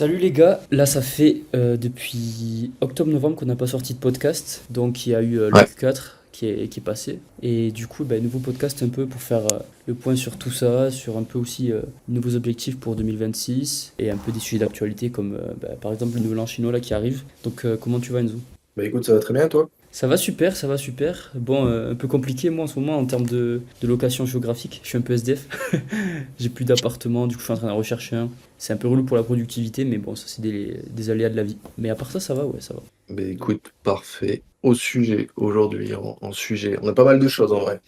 Salut les gars, là ça fait depuis octobre-novembre qu'on n'a pas sorti de podcast, donc il y a eu le Ouais, Q4 qui est passé, et du coup nouveau podcast un peu pour faire le point sur tout ça, sur un peu aussi nouveaux objectifs pour 2026, et un peu des sujets d'actualité comme par exemple le nouvel an chinois là qui arrive, donc comment tu vas Enzo? bah écoute, ça va très bien toi? Ça va super, ça va super. Bon, un peu compliqué moi en ce moment en termes de location géographique. Je suis un peu SDF. J'ai plus d'appartement, du coup je suis en train de rechercher un. C'est un peu relou pour la productivité, mais bon, ça c'est des aléas de la vie. Mais à part ça, ça va, ouais, ça va. Bah écoute, parfait. Au sujet, aujourd'hui, en sujet, on a pas mal de choses en vrai.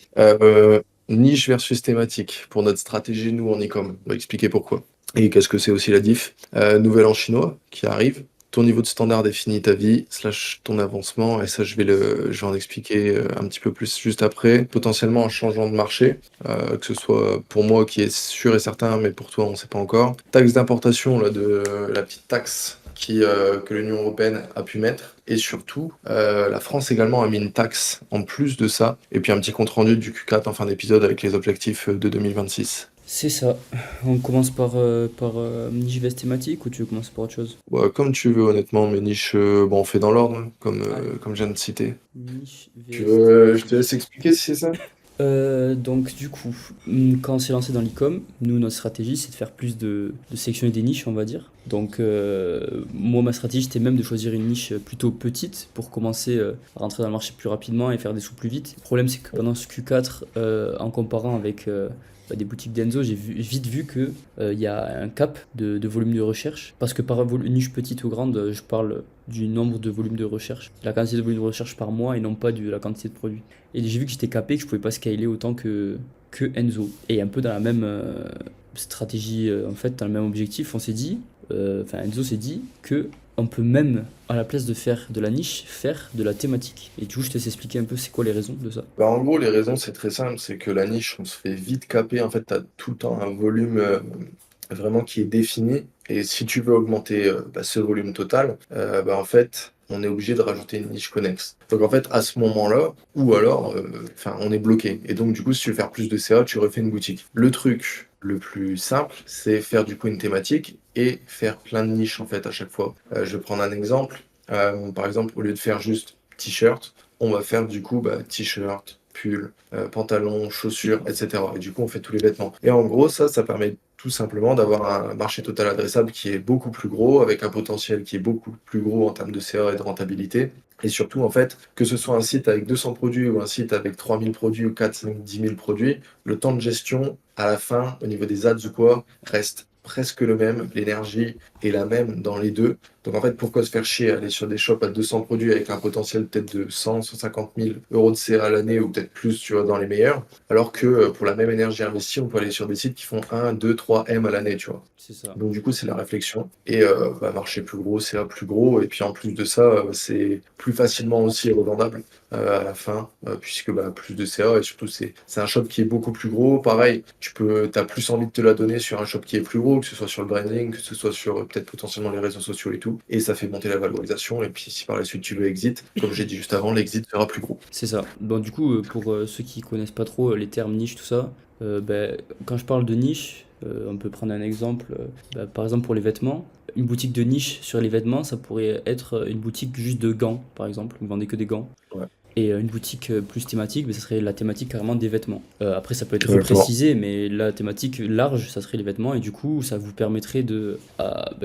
Niche versus thématique pour notre stratégie, nous, en e-com. On va expliquer pourquoi. Et qu'est-ce que c'est aussi la diff? Nouvel an chinois qui arrive. Ton niveau de standard définit ta vie, slash ton avancement, et ça je vais en expliquer un petit peu plus juste après. Potentiellement un changement de marché, que ce soit pour moi qui est sûr et certain, mais pour toi on ne sait pas encore. Taxe d'importation, là, de la petite taxe que l'Union européenne a pu mettre. Et surtout, la France également a mis une taxe en plus de ça. Et puis un petit compte-rendu du Q4 en fin d'épisode avec les objectifs de 2026. C'est ça. On commence par niche veste thématique ou tu veux commencer par autre chose? Ouais, comme tu veux, honnêtement, mes niches, bon, on fait dans l'ordre, hein, Allez, comme je viens de citer. niche Tu veste. veux, je te laisse expliquer si c'est ça? Donc du coup, quand on s'est lancé dans l'e-com, nous notre stratégie c'est de faire plus de sélectionner des niches on va dire. Donc moi ma stratégie c'était même de choisir une niche plutôt petite pour commencer à rentrer dans le marché plus rapidement et faire des sous plus vite. Le problème c'est que pendant ce Q4, en comparant avec des boutiques d'Enzo, vite vu que il y a un cap de volume de recherche. Parce que par niche petite ou grande, je parle du nombre de volumes de recherche, la quantité de volume de recherche par mois et non pas de la quantité de produits. Et j'ai vu que j'étais capé, que je pouvais pas scaler autant que Enzo. Et un peu dans la même stratégie, en fait, dans le même objectif, on s'est dit, Enzo s'est dit que on peut même, à la place de faire de la niche, faire de la thématique. Et du coup, je te laisse expliquer un peu c'est quoi les raisons de ça. Bah, en gros, les raisons, c'est très simple, c'est que la niche, on se fait vite caper. En fait, tu as tout le temps un volume vraiment qui est défini. Et si tu veux augmenter ce volume total, en fait, on est obligé de rajouter une niche connexe. Donc, en fait, à ce moment-là, ou alors, on est bloqué. Et donc, du coup, si tu veux faire plus de CA, tu refais une boutique. Le truc le plus simple, c'est faire du coup une thématique et faire plein de niches, en fait, à chaque fois. Je vais prendre un exemple. Par exemple, au lieu de faire juste t-shirt, on va faire du coup t-shirt, pull, pantalon, chaussures, etc. Et du coup, on fait tous les vêtements. Et en gros, ça permet tout simplement d'avoir un marché total adressable qui est beaucoup plus gros, avec un potentiel qui est beaucoup plus gros en termes de CA et de rentabilité. Et surtout, en fait, que ce soit un site avec 200 produits ou un site avec 3000 produits ou 4, 5, 10 000 produits, le temps de gestion, à la fin, au niveau des ads ou quoi, reste presque le même. L'énergie est la même dans les deux. Donc en fait, pourquoi se faire chier à aller sur des shops à 200 produits avec un potentiel peut-être de 100, 150 000 euros de CA à l'année ou peut-être plus, tu vois, dans les meilleurs, alors que pour la même énergie investie, on peut aller sur des sites qui font 1, 2, 3 M à l'année, tu vois. C'est ça. Donc du coup, c'est la réflexion. Et marché plus gros, CA plus gros. Et puis en plus de ça, c'est plus facilement aussi revendable à la fin, puisque plus de CA et surtout c'est un shop qui est beaucoup plus gros. Pareil, t'as plus envie de te la donner sur un shop qui est plus gros, que ce soit sur le branding, que ce soit sur peut-être potentiellement les réseaux sociaux et tout. Et ça fait monter la valorisation. Et puis si par la suite tu veux exit, comme j'ai dit juste avant, l'exit sera plus gros. C'est ça. Bon, du coup, pour ceux qui connaissent pas trop les termes niche, tout ça, quand je parle de niche, on peut prendre un exemple. Par exemple, pour les vêtements, une boutique de niche sur les vêtements, ça pourrait être une boutique juste de gants, par exemple. Vous vendez que des gants. Ouais, Et une boutique plus thématique, ça serait la thématique carrément des vêtements. Après, ça peut être exactement. reprécisé, mais la thématique large, ça serait les vêtements. Et du coup, ça vous permettrait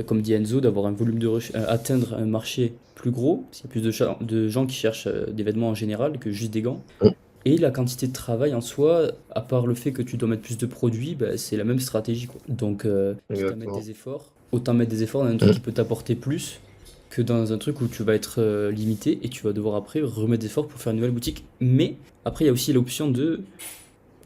comme dit Enzo, d'avoir un volume atteindre un marché plus gros, parce qu'il y a plus de gens qui cherchent des vêtements en général que juste des gants. Mm, Et la quantité de travail en soi, à part le fait que tu dois mettre plus de produits, c'est la même stratégie, quoi. Donc, quitte à mettre exactement. des efforts, autant mettre des efforts dans un truc Mm. qui peut t'apporter plus que dans un truc où tu vas être limité et tu vas devoir après remettre des efforts pour faire une nouvelle boutique. Mais après, il y a aussi l'option de,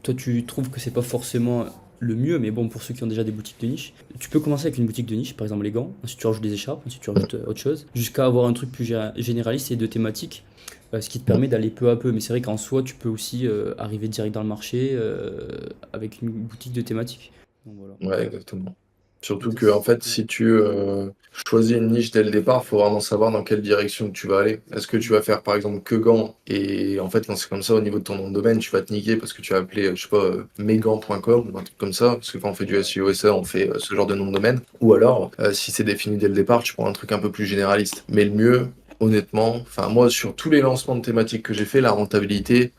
toi tu trouves que c'est pas forcément le mieux, mais bon, pour ceux qui ont déjà des boutiques de niche, tu peux commencer avec une boutique de niche, par exemple les gants, ensuite tu rajoutes des écharpes, ensuite tu rajoutes autre chose, jusqu'à avoir un truc plus généraliste et de thématique, ce qui te Mm. permet d'aller peu à peu. Mais c'est vrai qu'en soi, tu peux aussi arriver direct dans le marché avec une boutique de thématique. Donc voilà. Ouais, exactement. Surtout Donc ça, que, en c'est fait, pour... choisis une niche dès le départ, il faut vraiment savoir dans quelle direction tu vas aller. Est-ce que tu vas faire par exemple que gants et en fait quand c'est comme ça au niveau de ton nom de domaine, tu vas te niquer parce que tu vas appeler, je sais pas, mesgants.com ou un truc comme ça, parce que quand on fait du SEO et ça, on fait ce genre de nom de domaine. Ou alors, si c'est défini dès le départ, tu prends un truc un peu plus généraliste. Mais le mieux, honnêtement, enfin moi sur tous les lancements de thématiques que j'ai fait, la rentabilité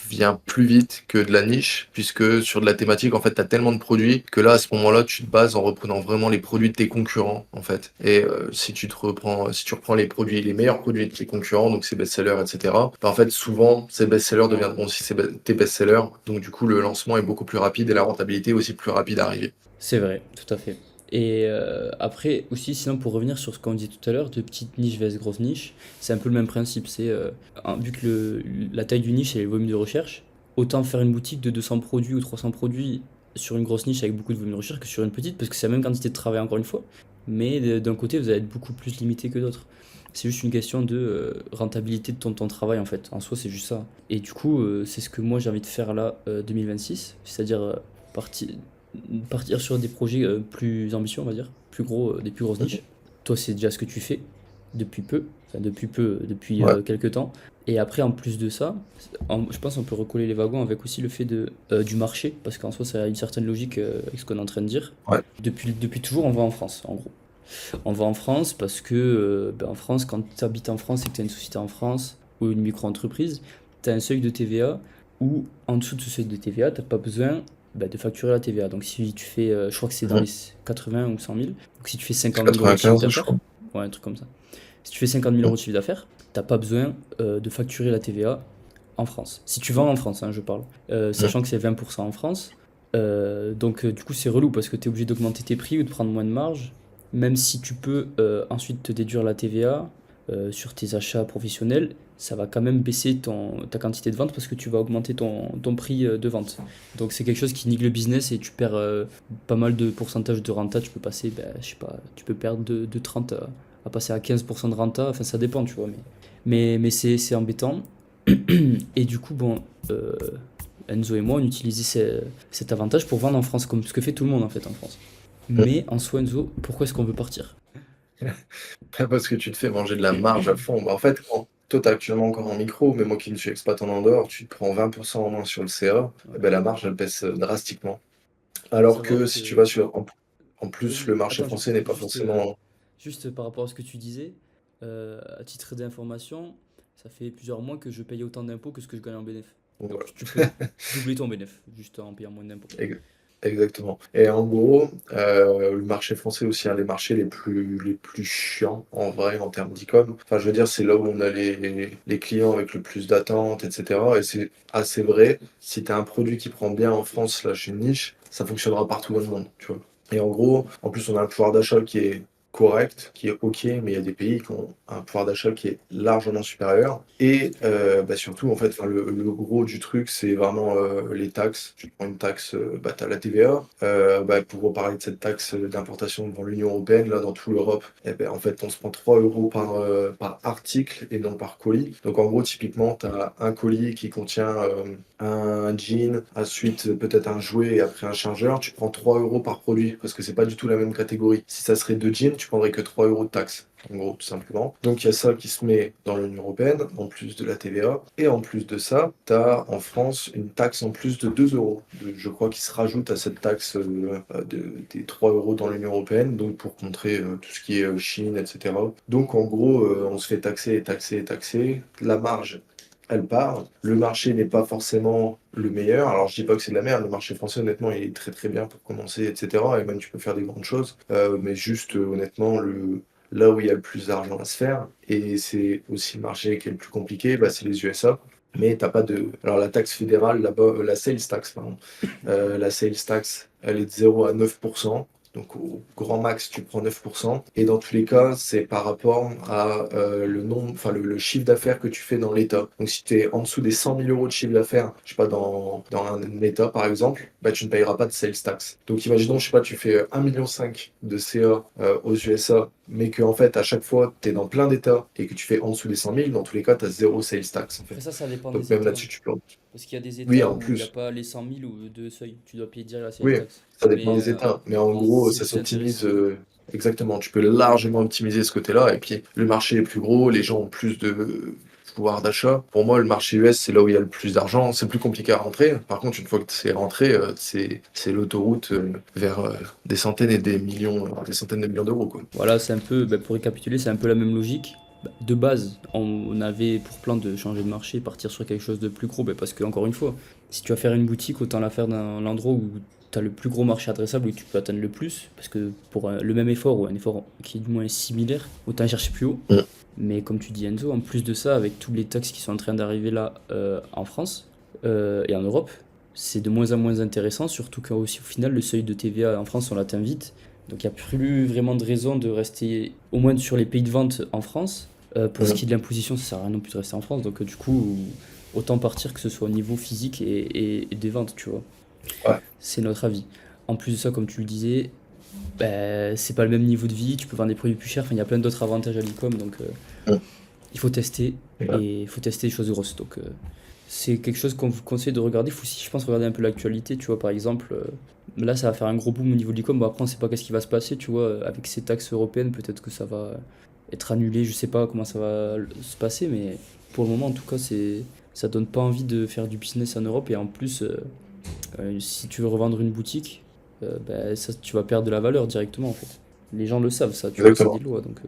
vient plus vite que de la niche, puisque sur de la thématique, en fait, tu as tellement de produits que là, à ce moment-là, tu te bases en reprenant vraiment les produits de tes concurrents, en fait. Et si tu reprends les produits, les meilleurs produits de tes concurrents, donc ces best-sellers, etc., bah, en fait, souvent, ces best-sellers deviendront aussi tes best-sellers. Donc, du coup, le lancement est beaucoup plus rapide et la rentabilité est aussi plus rapide à arriver. C'est vrai, tout à fait. Et après, aussi, sinon, pour revenir sur ce qu'on disait tout à l'heure, de petite niche vs grosse niche, c'est un peu le même principe. Vu que la taille d'une niche et le volume de recherche, autant faire une boutique de 200 produits ou 300 produits sur une grosse niche avec beaucoup de volume de recherche que sur une petite, parce que c'est la même quantité de travail, encore une fois. Mais d'un côté, vous allez être beaucoup plus limité que d'autres. C'est juste une question de rentabilité de ton travail, en fait. En soi, c'est juste ça. Et du coup, c'est ce que moi j'ai envie de faire là, 2026, c'est-à-dire partir partir sur des projets plus ambitieux, on va dire, plus gros, des plus grosses niches. Toi, c'est déjà ce que tu fais depuis peu, depuis Ouais. quelques temps. Et après, en plus de ça, je pense qu'on peut recoller les wagons avec aussi le fait du marché, parce qu'en soi, ça a une certaine logique avec ce qu'on est en train de dire. Ouais. Depuis toujours, on va en France, en gros. On va en France parce que, en France, quand tu habites en France et que tu as une société en France ou une micro-entreprise, tu as un seuil de TVA où, en dessous de ce seuil de TVA, tu n'as pas besoin de facturer la TVA. Donc, si tu fais, je crois que c'est dans Mhm. les 80 ou 100 000, donc si tu fais C'est 50 000 euros de chiffre 95, je d'affaires, crois. ouais, un truc comme ça. Si tu fais 50 000 euros de chiffre d'affaires, t'as pas besoin de facturer la TVA en France. Si tu vends en France, hein, je parle. Mhm. Sachant que c'est 20% en France. Donc, du coup, c'est relou parce que tu es obligé d'augmenter tes prix ou de prendre moins de marge. Même si tu peux ensuite te déduire la TVA sur tes achats professionnels, ça va quand même baisser ta quantité de vente parce que tu vas augmenter ton prix de vente. Donc, c'est quelque chose qui nique le business et tu perds pas mal de pourcentage de renta. Tu peux passer, je sais pas, tu peux perdre de 30 à passer à 15% de renta. Enfin, ça dépend, tu vois. Mais c'est embêtant. Et du coup, bon, euh, Enzo et moi, on utilisait cet avantage pour vendre en France, comme ce que fait tout le monde en fait en France. Mhm. Mais en soi, Enzo, pourquoi est-ce qu'on veut partir? Parce que tu te fais manger de la marge à fond. Bah, en fait, toi, tu es actuellement encore en micro, mais moi qui ne suis expat en dehors, tu te prends 20% en moins sur le CA, Ouais. eh ben, la marge, elle baisse drastiquement. Faut Alors que savoir si tu que. vas en plus, Vas-y, le marché attends, français n'est pas forcément. juste par rapport à ce que tu disais, à titre d'information, ça fait plusieurs mois que je paye autant d'impôts que ce que je gagne en bénéf. Voilà. Donc tu peux doubler ton bénéf, juste en payant moins d'impôts. Ex- Exactement. Et en gros, le marché français est aussi un des marchés les plus chiants en vrai en termes d'e-com. Enfin, je veux dire, c'est là où on a les clients avec le plus d'attentes, etc. Et c'est assez vrai. Si tu as un produit qui prend bien en France, là, chez une niche, ça fonctionnera partout dans le monde, tu vois. Et en gros, en plus, on a un pouvoir d'achat qui est correct, qui est OK, mais il y a des pays qui ont un pouvoir d'achat qui est largement supérieur. Et surtout, en fait, enfin, le gros du truc, c'est vraiment les taxes. Tu prends une taxe, tu as la TVA. Pour reparler de cette taxe d'importation dans l'Union européenne, là, dans toute l'Europe, en fait, on se prend 3 euros par article et non par colis. Donc, en gros, typiquement, tu as un colis qui contient un jean, ensuite peut-être un jouet et après un chargeur. Tu prends 3 euros par produit parce que c'est pas du tout la même catégorie. Si ça serait deux jeans, tu prendrais que 3 euros de taxe. En gros, tout simplement. Donc il y a ça qui se met dans l'Union européenne, en plus de la TVA. Et en plus de ça, tu as en France une taxe en plus de 2 euros, je crois, qui se rajoute à cette taxe des 3 euros dans l'Union européenne, donc pour contrer tout ce qui est Chine, etc. Donc en gros, on se fait taxer et taxer et taxer. La marge, elle part. Le marché n'est pas forcément le meilleur. Alors je dis pas que c'est de la merde, le marché français honnêtement il est très très bien pour commencer, etc. Et même tu peux faire des grandes choses. Mais juste honnêtement, là où il y a le plus d'argent à se faire, et c'est aussi le marché qui est le plus compliqué, c'est les USA. Mais t'as pas de. Alors la taxe fédérale, là-bas, la sales tax, pardon. La sales tax, elle est de 0 à 9%. Donc au grand max, tu prends 9%. Et dans tous les cas, c'est par rapport à le nombre, enfin le chiffre d'affaires que tu fais dans l'État. Donc si tu es en dessous des 100 000 euros de chiffre d'affaires, je sais pas, dans un État par exemple, tu ne payeras pas de sales tax. Donc imaginons, je sais pas, tu fais 1,5 million de CA aux USA, mais que en fait à chaque fois tu es dans plein d'États et que tu fais en dessous des 100 000, dans tous les cas, tu as zéro sales tax en Après fait. ça dépend Donc des même États. là-dessus, tu peux. Parce qu'il y a des Oui, États en où il n'y a plus. pas les 100 000 ou de seuil. Tu dois payer direct la sales Oui, tax. ça dépend Mais des États. Mais en mais gros, c'est ça plus s'optimise. intéressant. Exactement, tu peux largement optimiser ce côté-là et puis le marché est plus gros, les gens ont plus de pouvoir d'achat. Pour moi, le marché US, c'est là où il y a le plus d'argent, c'est plus compliqué à rentrer. Par contre, une fois que c'est rentré, c'est l'autoroute, vers, des centaines et des millions, des centaines de millions d'euros, quoi. Voilà, c'est un peu, bah, pour récapituler, c'est un peu la même logique. Bah, de base, on avait pour plan de changer de marché, partir sur quelque chose de plus gros, bah, parce que, encore une fois, si tu vas faire une boutique, autant la faire dans l'endroit où tu as le plus gros marché adressable, où tu peux atteindre le plus, parce que pour le même effort, ou un effort qui est du moins similaire, autant chercher plus haut. Mmh. Mais comme tu dis Enzo, en plus de ça, avec toutes les taxes qui sont en train d'arriver là en France et en Europe, c'est de moins en moins intéressant, surtout quand aussi au final le seuil de TVA en France on l'atteint vite. Donc il n'y a plus vraiment de raison de rester au moins sur les pays de vente en France. Pour ce Mmh. qui est de l'imposition, ça sert à rien non plus de rester en France. Donc du coup, autant partir que ce soit au niveau physique et des ventes, tu vois. Ouais, C'est notre avis. En plus de ça, comme tu le disais, bah, c'est pas le même niveau de vie, tu peux vendre des produits plus chers, enfin, il y a plein d'autres avantages à l'e-com, donc mmh, il faut tester, ouais, et il faut tester les choses grosses. Donc c'est quelque chose qu'on vous conseille de regarder. Il faut aussi, je pense, regarder un peu l'actualité, tu vois, par exemple, là ça va faire un gros boom au niveau de l'e-com, bon après on sait pas qu'est-ce qui va se passer, tu vois, avec ces taxes européennes, peut-être que ça va être annulé, je sais pas comment ça va se passer, mais pour le moment en tout cas, ça donne pas envie de faire du business en Europe, et en plus, si tu veux revendre une boutique, bah, ça, tu vas perdre de la valeur directement en fait. Les gens le savent ça, tu vois, c'est des exactement. lois donc.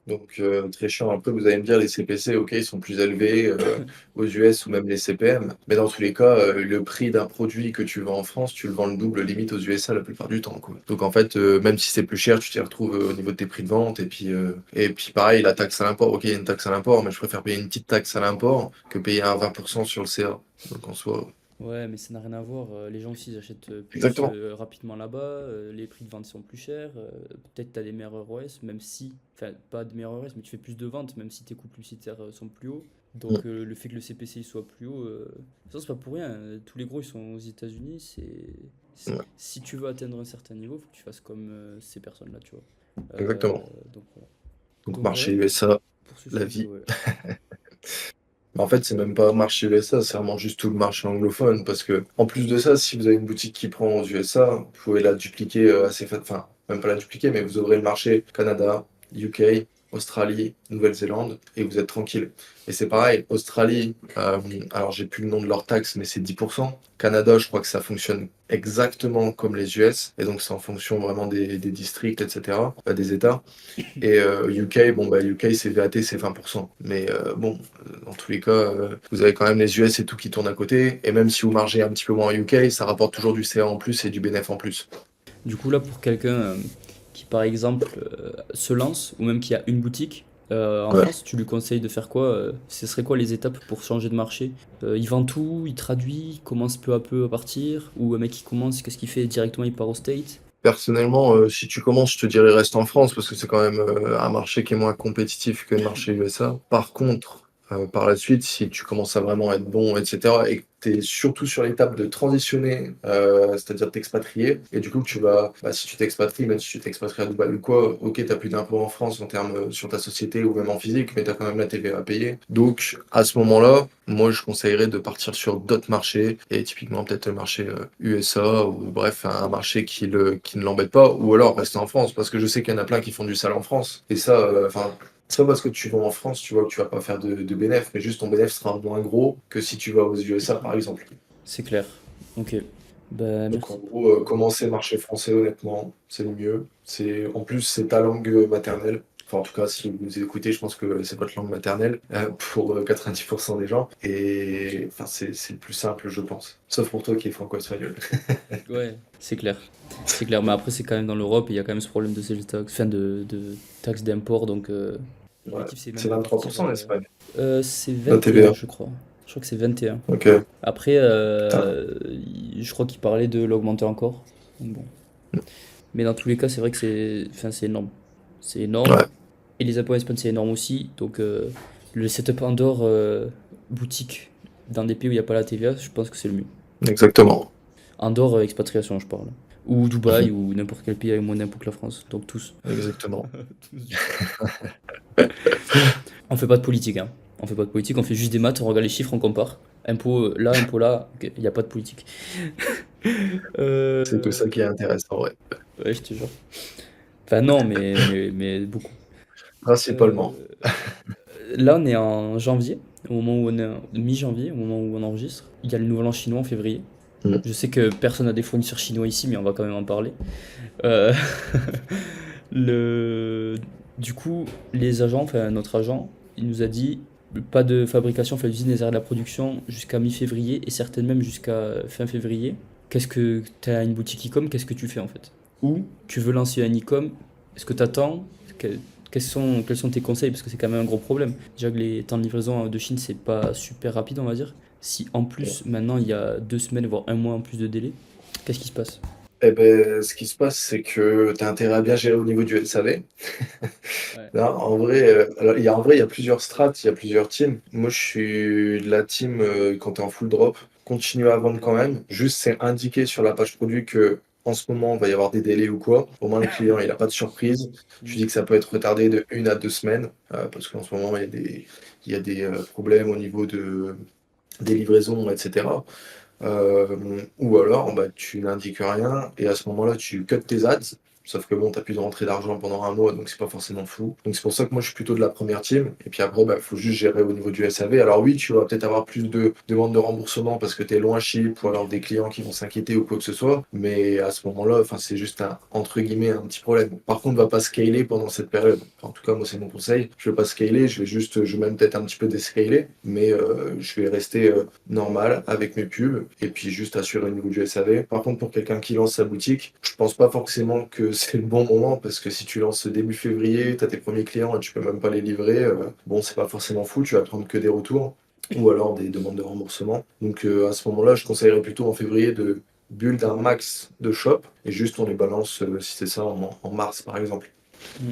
Donc, très chiant un peu, vous allez me dire les CPC, OK, ils sont plus élevés, aux US ou même les CPM, mais dans tous les cas, le prix d'un produit que tu vends en France, tu le vends le double limite aux USA la plupart du temps, quoi. Donc en fait, même si c'est plus cher, tu t'y retrouves, au niveau de tes prix de vente et puis pareil, la taxe à l'import, OK, il y a une taxe à l'import, mais je préfère payer une petite taxe à l'import que payer un 20 sur le CA. Donc en soi Ouais, mais ça n'a rien à voir. Les gens aussi ils achètent plus exactement, rapidement là-bas. Les prix de vente sont plus chers. Peut-être tu as des meilleurs ROS, même si. Enfin, pas de meilleurs ROS, mais tu fais plus de ventes, même si tes coûts publicitaires sont plus hauts. mmh, Donc le fait que le CPC soit plus haut, ça c'est pas pour rien. Tous les gros ils sont aux États-Unis. ouais, Si tu veux atteindre un certain niveau, faut que tu fasses comme ces personnes-là, tu vois. exactement. Donc voilà. Donc Donc voilà marché USA, pour ce la sujet, vie. ouais. En fait, c'est même pas marché USA, c'est vraiment juste tout le marché anglophone. Parce que, en plus de ça, si vous avez une boutique qui prend aux USA, vous pouvez la dupliquer enfin, même pas la dupliquer, mais vous ouvrez le marché Canada, UK, Australie, Nouvelle-Zélande, et vous êtes tranquille. Et c'est pareil, Australie, alors j'ai plus le nom de leur taxe, mais c'est 10%. Canada, je crois que ça fonctionne exactement comme les US, et donc c'est en fonction vraiment des districts, etc., des États. Et UK, bon bah UK c'est VAT, c'est 20%. Mais bon, dans tous les cas, vous avez quand même les US et tout qui tournent à côté. Et même si vous margez un petit peu moins en UK, ça rapporte toujours du CA en plus et du bénéf en plus. Du coup, là, pour quelqu'un qui, par exemple, se lance, ou même qui a une boutique en Ouais. France, tu lui conseilles de faire quoi ce serait quoi les étapes pour changer de marché il vend tout, il traduit, il commence peu à peu à partir, ou un mec qui commence, qu'est-ce qu'il fait directement, il part au State? Personnellement, si tu commences, je te dirais reste en France parce que c'est quand même un marché qui est moins compétitif que le marché USA. Par contre, par la suite, si tu commences à vraiment être bon, etc., et que tu es surtout sur l'étape de transitionner, c'est-à-dire t'expatrier, et du coup, bah, si tu t'expatries, même si tu t'expatries à Dubaï ou quoi, ok, tu n'as plus d'impôts en France en termes sur ta société ou même en physique, mais tu as quand même la TVA à payer. Donc, à ce moment-là, moi, je conseillerais de partir sur d'autres marchés, et typiquement peut-être le marché USA, ou bref, un marché qui ne l'embête pas, ou alors rester en France, parce que je sais qu'il y en a plein qui font du sale en France, et ça, enfin, c'est pas parce que tu vas en France, tu vois que tu vas pas faire de bénéf, mais juste ton bénéf sera moins gros que si tu vas aux USA, par exemple. C'est clair. Ok. Bah, Donc en merci. gros, commencer marché français, honnêtement, c'est le mieux. En plus, c'est ta langue maternelle. Enfin, en tout cas, si vous nous écoutez, je pense que c'est votre langue maternelle pour 90% des gens. Et enfin, c'est le plus simple, je pense. Sauf pour toi qui es franco-espagnol. Ouais, c'est clair. C'est clair, mais après, c'est quand même dans l'Europe et il y a quand même ce problème de sales tax, enfin de taxes d'import, donc Ouais. l'objectif c'est même C'est de partir. 23% l'Espagne. C'est La 21, TVA. je crois. Je crois que c'est 21. Ok. Après, Putain. je crois qu'il parlait de l'augmenter encore. Donc bon. Mais dans tous les cas, c'est vrai que enfin, c'est énorme. C'est énorme. Ouais, Et les impôts en Espagne, c'est énorme aussi. Donc le setup Andorre boutique dans des pays où il n'y a pas la TVA, je pense que c'est le mieux. exactement. Andorre, expatriation, je parle. Ou Dubaï, ou n'importe quel pays avec moins d'impôts que la France. Donc tous. Exactement. Tous du coup. On fait pas de politique, hein. On fait pas de politique, on fait juste des maths, on regarde les chiffres, on compare. Impôt là, ok, il n'y a pas de politique. C'est que ça qui est intéressant, ouais. Ouais, je te jure. Enfin non, mais beaucoup. Principalement. Euh, Là, on est en janvier, au moment où on est mi-janvier, au moment où on enregistre. Il y a le Nouvel An chinois en février. Mm. Je sais que personne n'a des fournisseurs chinois ici, mais on va quand même en parler. Euh, le... Du coup, les agents, enfin notre agent, il nous a dit pas de fabrication, enfin l'usine les arrêts de la production jusqu'à mi-février et certaines même jusqu'à fin février. Qu'est-ce que tu as une boutique e-com, qu'est-ce que tu fais en fait? Ou tu veux lancer un e-com, est-ce que tu attends? Quels sont tes conseils? Parce que c'est quand même un gros problème. Déjà que les temps de livraison de Chine, c'est pas super rapide, on va dire. Si en plus, maintenant, il y a 2 semaines, voire un mois en plus de délai, qu'est-ce qui se passe? Eh ben, ce qui se passe, c'est que tu as intérêt à bien gérer au niveau du SAV. Ouais. Là, en vrai, alors, en vrai, il y a plusieurs strates, il y a plusieurs teams. Moi, je suis de la team, quand tu es en full drop, continue à vendre quand même. Juste, c'est indiqué sur la page produit que en ce moment, il va y avoir des délais ou quoi. Au moins, le client, il n'a pas de surprise. Tu Mm. dis que ça peut être retardé de 1 à 2 semaines, parce qu'en ce moment, il y a des problèmes au niveau des livraisons, etc. Ou alors, bah, tu n'indiques rien et à ce moment-là, tu cut tes ads. Sauf que bon, t'as plus de rentrée d'argent pendant un mois, donc c'est pas forcément fou. Donc c'est pour ça que moi je suis plutôt de la première team. Et puis après, bah, faut juste gérer au niveau du SAV. Alors oui, tu vas peut-être avoir plus de demandes de remboursement parce que t'es loin Chypre ou alors des clients qui vont s'inquiéter ou quoi que ce soit. Mais à ce moment-là, enfin, c'est juste un, entre guillemets, un petit problème. Par contre, va pas scaler pendant cette période. Enfin, en tout cas, moi c'est mon conseil. Je vais pas scaler, je vais même peut-être un petit peu descaler, mais je vais rester normal avec mes pubs et puis juste assurer au niveau du SAV. Par contre, pour quelqu'un qui lance sa boutique, je pense pas forcément que c'est le bon moment parce que si tu lances début février, tu as tes premiers clients et tu peux même pas les livrer, bon, c'est pas forcément fou, tu vas prendre que des retours ou alors des demandes de remboursement. Donc à ce moment-là, je conseillerais plutôt en février de build un max de shop et juste on les balance si c'est ça en mars par exemple. Mm.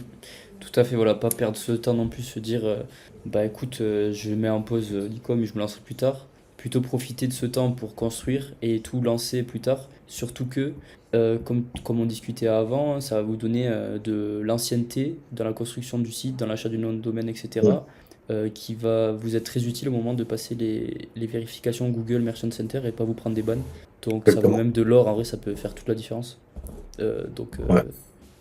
Tout à fait, voilà, pas perdre ce temps non plus, se dire, bah écoute, je mets en pause l'e-com et je me lancerai plus tard. Plutôt profiter de ce temps pour construire et tout lancer plus tard. Surtout que, comme on discutait avant, ça va vous donner de l'ancienneté dans la construction du site, dans l'achat du nom de domaine, Mm. etc. Qui va vous être très utile au moment de passer les vérifications Google Merchant Center et pas vous prendre des bannes. Donc ça vaut Exactement. même de l'or, en vrai, ça peut faire toute la différence. Ouais.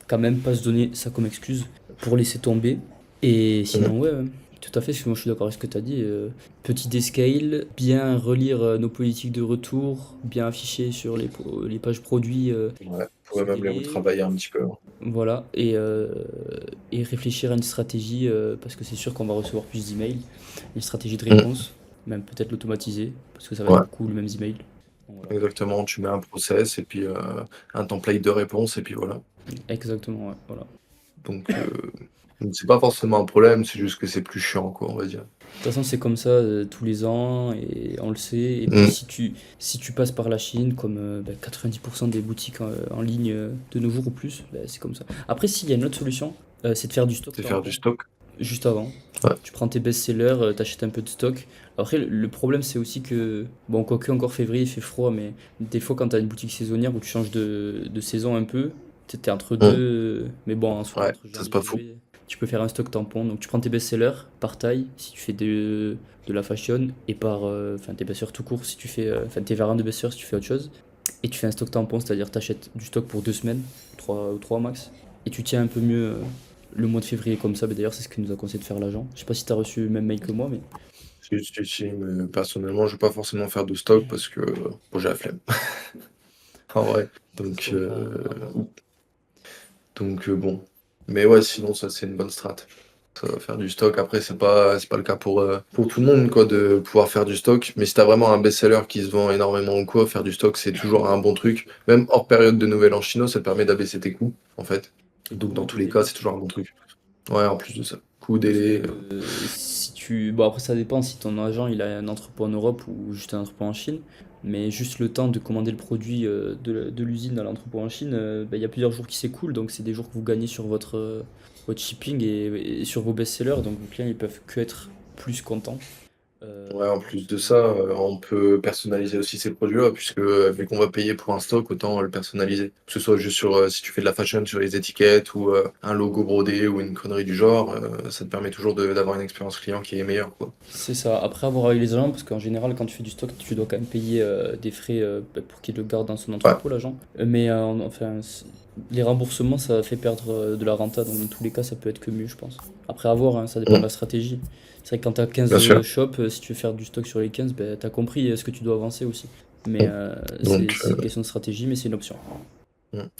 Quand même pas se donner ça comme excuse pour laisser tomber. Et Mm. sinon, ouais, tout à fait, parce que moi je suis d'accord avec ce que tu as dit. Petit descale, bien relire nos politiques de retour, bien afficher sur les pages produits Ouais. On ce pourrait même les délai. retravailler un petit peu. Voilà, et réfléchir à une stratégie, parce que c'est sûr qu'on va recevoir plus d'emails, une stratégie de Mm. réponse, même peut-être l'automatiser, parce que ça va être Ouais. beaucoup les mêmes emails. Donc voilà. Exactement, tu mets un process et puis un template de réponse et puis voilà. Exactement, ouais, voilà. Donc c'est pas forcément un problème, c'est juste que c'est plus chiant, quoi, on va dire. De toute façon, c'est comme ça tous les ans et on le sait. Et puis, Mm. si tu passes par la Chine, comme 90% des boutiques en ligne de nos jours ou plus, c'est comme ça. Après, s'il y a une autre solution, c'est de faire du stock C'est par faire du avant, stock. juste avant. Ouais. Tu prends tes best-sellers, t'achètes un peu de stock. Après, le problème, c'est aussi que, bon, quoique encore février, il fait froid, mais des fois, quand t'as une boutique saisonnière où tu changes de saison un peu, t'es entre Mm. deux. Mais bon, en soi, Ouais, entre ça c'est janvier et pas fou. février, tu peux faire un stock tampon. Donc, tu prends tes best-sellers par taille, si tu fais de la fashion, et enfin, tes best-sellers tout court, si tu fais, enfin, tes variantes de best-sellers, si tu fais autre chose. Et tu fais un stock tampon, c'est-à-dire t'achètes du stock pour 2 semaines, 3 max, et tu tiens un peu mieux le mois de février comme ça. D'ailleurs, c'est ce que nous a conseillé de faire l'agent. Je sais pas si tu as reçu le même mail que moi, mais Si, mais personnellement, je vais pas forcément faire de stock parce que bon, j'ai la flemme. En vrai. ça se Donc, comprend. bon. Mais ouais, sinon, ça c'est une bonne strat. Ça va faire du stock. Après, c'est pas le cas pour tout le monde, quoi, de pouvoir faire du stock. Mais si t'as vraiment un best-seller qui se vend énormément ou quoi, faire du stock, c'est toujours un bon truc. Même hors période de nouvel an chinois, ça te permet d'abaisser tes coûts, en fait. Et Donc, dans coût tous et les cas, délai. c'est toujours un bon truc. Ouais, en plus de ça. Coût, Parce que délai. si tu. Bon, après, ça dépend si ton agent il a un entrepôt en Europe ou juste un entrepôt en Chine. Mais juste le temps de commander le produit de l'usine à l'entrepôt en Chine, il y a plusieurs jours qui s'écoulent. Donc, c'est des jours que vous gagnez sur votre shipping et sur vos best-sellers. Donc, vos clients ils peuvent que être plus contents. Ouais, en plus de Donc, ça, on peut personnaliser aussi ces produits-là, puisque vu qu'on va payer pour un stock, autant le personnaliser. Que ce soit juste sur, si tu fais de la fashion sur les étiquettes ou un logo brodé ou une connerie du genre, ça te permet toujours d'avoir une expérience client qui est meilleure, quoi. c'est ça. Après avoir eu les agents, parce qu'en général, quand tu fais du stock, tu dois quand même payer des frais pour qu'il le garde dans son Ouais, entrepôt, l'agent. Mais enfin, Les remboursements, ça fait perdre de la renta, donc dans tous les cas, ça peut être que mieux, je pense. Après, à voir, hein, ça dépend de la stratégie. C'est vrai que quand tu as Bien 15 sûr. shops, si tu veux faire du stock sur les 15, ben, tu as compris ce que tu dois avancer aussi. Mais Mm. c'est Donc, c'est une question de stratégie, mais c'est une option.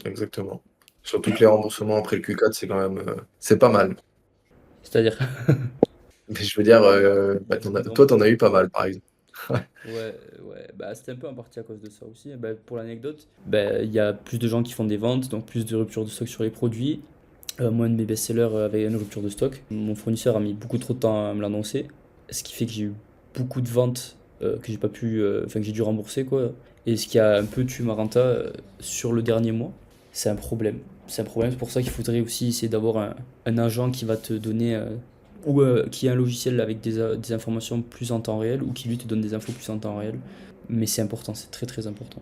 exactement. Surtout que les remboursements après le Q4, c'est quand même, c'est pas mal. C'est-à-dire, Mais je veux dire, bah, les toi, t'en as remboursements. eu pas mal, par exemple. Ouais, ouais, bah, c'était un peu en partie à cause de ça aussi. Bah, pour l'anecdote, bah, il y a plus de gens qui font des ventes, donc plus de ruptures de stock sur les produits. Moi, un de mes best-sellers avait une rupture de stock. Mon fournisseur a mis beaucoup trop de temps à me l'annoncer, ce qui fait que j'ai eu beaucoup de ventes que j'ai pas pu, enfin que j'ai dû rembourser quoi. Et ce qui a un peu tué ma renta sur le dernier mois, c'est un problème. C'est un problème, c'est pour ça qu'il faudrait aussi essayer d'avoir un agent qui va te donner ou qui a un logiciel avec des informations plus en temps réel ou qui lui te donne des infos plus en temps réel. Mais c'est important, c'est très très important.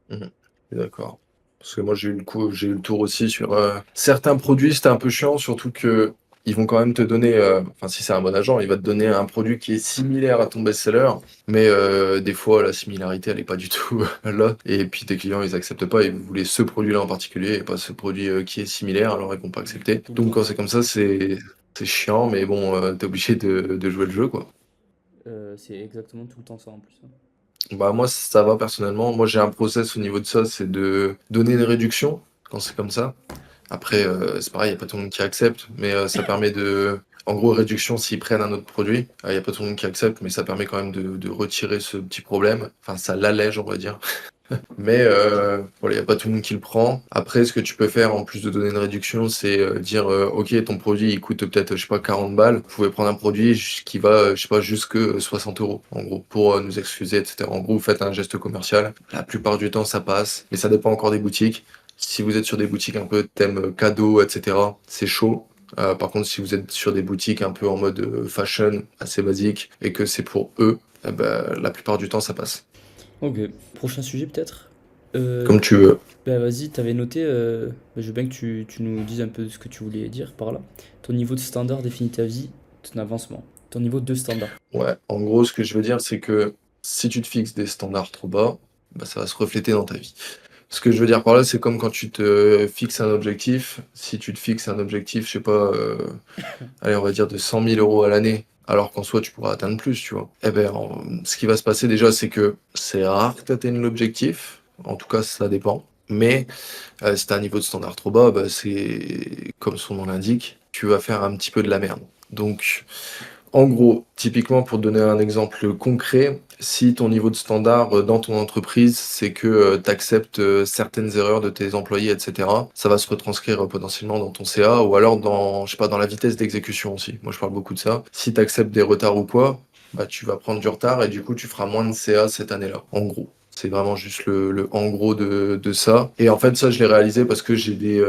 Mhm. Je suis d'accord. Parce que moi, j'ai eu le tour aussi sur certains produits, c'était un peu chiant, surtout que ils vont quand même te donner, enfin, si c'est un bon agent, il va te donner un produit qui est similaire à ton best-seller, mais des fois, la similarité, elle est pas du tout là. Et puis, tes clients, ils acceptent pas, ils voulaient ce produit-là en particulier et pas ce produit qui est similaire, alors ils vont pas accepter. Tout le Donc, temps. quand c'est comme ça, c'est chiant, mais bon, t'es obligé de jouer le jeu, quoi. C'est exactement tout le temps ça en plus, hein. Bah moi ça va personnellement. Moi j'ai un process au niveau de ça, c'est de donner une réduction quand c'est comme ça. Après c'est pareil, il y a pas tout le monde qui accepte, mais ça permet de en gros réduction s'ils prennent un autre produit. Il y a pas tout le monde qui accepte, mais ça permet quand même de retirer ce petit problème. Enfin ça l'allège on va dire. Mais voilà, il y a pas tout le monde qui le prend. Après, ce que tu peux faire en plus de donner une réduction, c'est dire OK, ton produit il coûte peut-être je sais pas 40 balles. Vous pouvez prendre un produit qui va je sais pas jusque 60 euros en gros pour nous excuser, etc. En gros, vous faites un geste commercial. La plupart du temps, ça passe, mais ça dépend encore des boutiques. Si vous êtes sur des boutiques un peu thème cadeau, etc., c'est chaud. Par contre, si vous êtes sur des boutiques un peu en mode fashion, assez basique, et que c'est pour eux, eh ben, la plupart du temps, ça passe. Ok, prochain sujet peut-être. Euh, Comme tu veux. Bah vas-y, t'avais noté, bah, je veux bien que tu nous dises un peu ce que tu voulais dire par là. Ton niveau de standard définit ta vie, ton avancement. Ton niveau de standard. Ouais, en gros, ce que je veux dire, c'est que si tu te fixes des standards trop bas, bah, ça va se refléter dans ta vie. Ce que je veux dire par là, c'est comme quand tu te fixes un objectif. Si tu te fixes un objectif, je sais pas, allez, on va dire de 100 000 € à l'année, alors qu'en soi, tu pourras atteindre plus, tu vois. Eh ben, ce qui va se passer déjà, c'est que c'est rare que tu atteignes l'objectif. En tout cas, ça dépend. Mais si tu as un niveau de standard trop bas, bah, c'est comme son nom l'indique, tu vas faire un petit peu de la merde. Donc, en gros, typiquement pour te donner un exemple concret, si ton niveau de standard dans ton entreprise, c'est que tu acceptes certaines erreurs de tes employés, etc., ça va se retranscrire potentiellement dans ton CA ou alors dans, je sais pas, dans la vitesse d'exécution aussi. Moi, je parle beaucoup de ça. Si tu acceptes des retards ou quoi, bah, tu vas prendre du retard et du coup, tu feras moins de CA cette année-là, en gros. C'est vraiment juste le en gros de ça. Et en fait, ça, je l'ai réalisé parce que j'ai des,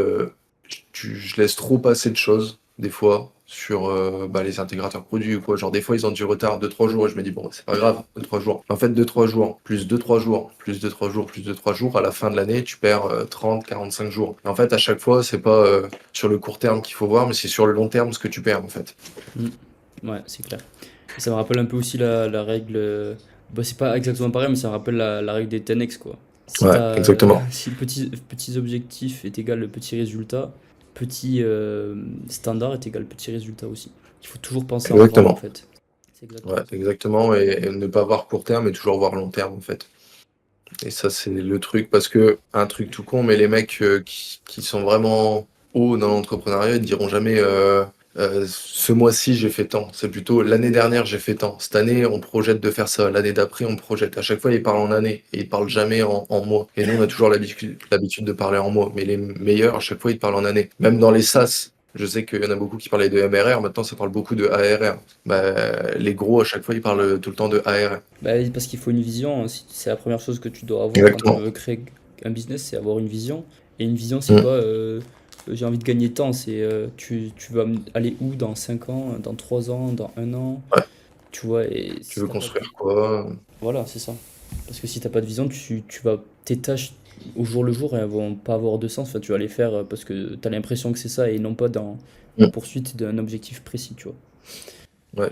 je laisse trop passer de choses, des fois, sur bah, les intégrateurs produits ou quoi. Genre, des fois, ils ont du retard de 3 jours et je me dis, bon, c'est pas grave, 2 3 jours. En fait, 2 3 jours, plus 2 3 jours, plus 2 3 jours, plus 2 3 jours, à la fin de l'année, tu perds 30 45 jours. Et en fait, à chaque fois, c'est pas sur le court terme qu'il faut voir, mais c'est sur le long terme ce que tu perds, en fait. Hmm. Ouais, c'est clair. Et ça me rappelle un peu aussi la règle. Bah, c'est pas exactement pareil, mais ça me rappelle la règle des 10x quoi. Si Ouais, t'as, exactement. si petits objectifs est égal petit résultat, petit standard est égal petit résultat aussi. Il faut toujours penser en grand en Exactement. fait. C'est Ouais, exactement ça. exactement. Et ne pas voir court terme et toujours voir long terme, en fait. Et ça, c'est le truc, parce que, un truc tout con, mais les mecs qui sont vraiment hauts dans l'entrepreneuriat, ils te diront jamais ce mois-ci j'ai fait tant. C'est plutôt l'année dernière j'ai fait tant. Cette année on projette de faire ça. L'année d'après on projette. À chaque fois ils parlent en année et ils parlent jamais en mois. Et nous on a toujours l'habitude de parler en mois. Mais les meilleurs à chaque fois ils te parlent en année. Même dans les SaaS. Je sais qu'il y en a beaucoup qui parlaient de MRR, maintenant ça parle beaucoup de ARR. Bah, les gros à chaque fois ils parlent tout le temps de ARR. Bah, oui, parce qu'il faut une vision, c'est la première chose que tu dois avoir quand tu Exactement. veux créer un business, c'est avoir une vision. Et une vision, c'est Mm. pas j'ai envie de gagner tant, c'est tu vas aller où dans 5 ans, dans 3 ans, dans 1 an, Ouais. tu vois, et Tu si veux t'as pas de... construire quoi? Voilà, c'est ça. Parce que si t'as pas de vision, tes tâches au jour le jour, elles vont pas avoir de sens, enfin, tu vas les faire parce que t'as l'impression que c'est ça et non pas dans la Mm. poursuite d'un objectif précis, tu vois. Ouais.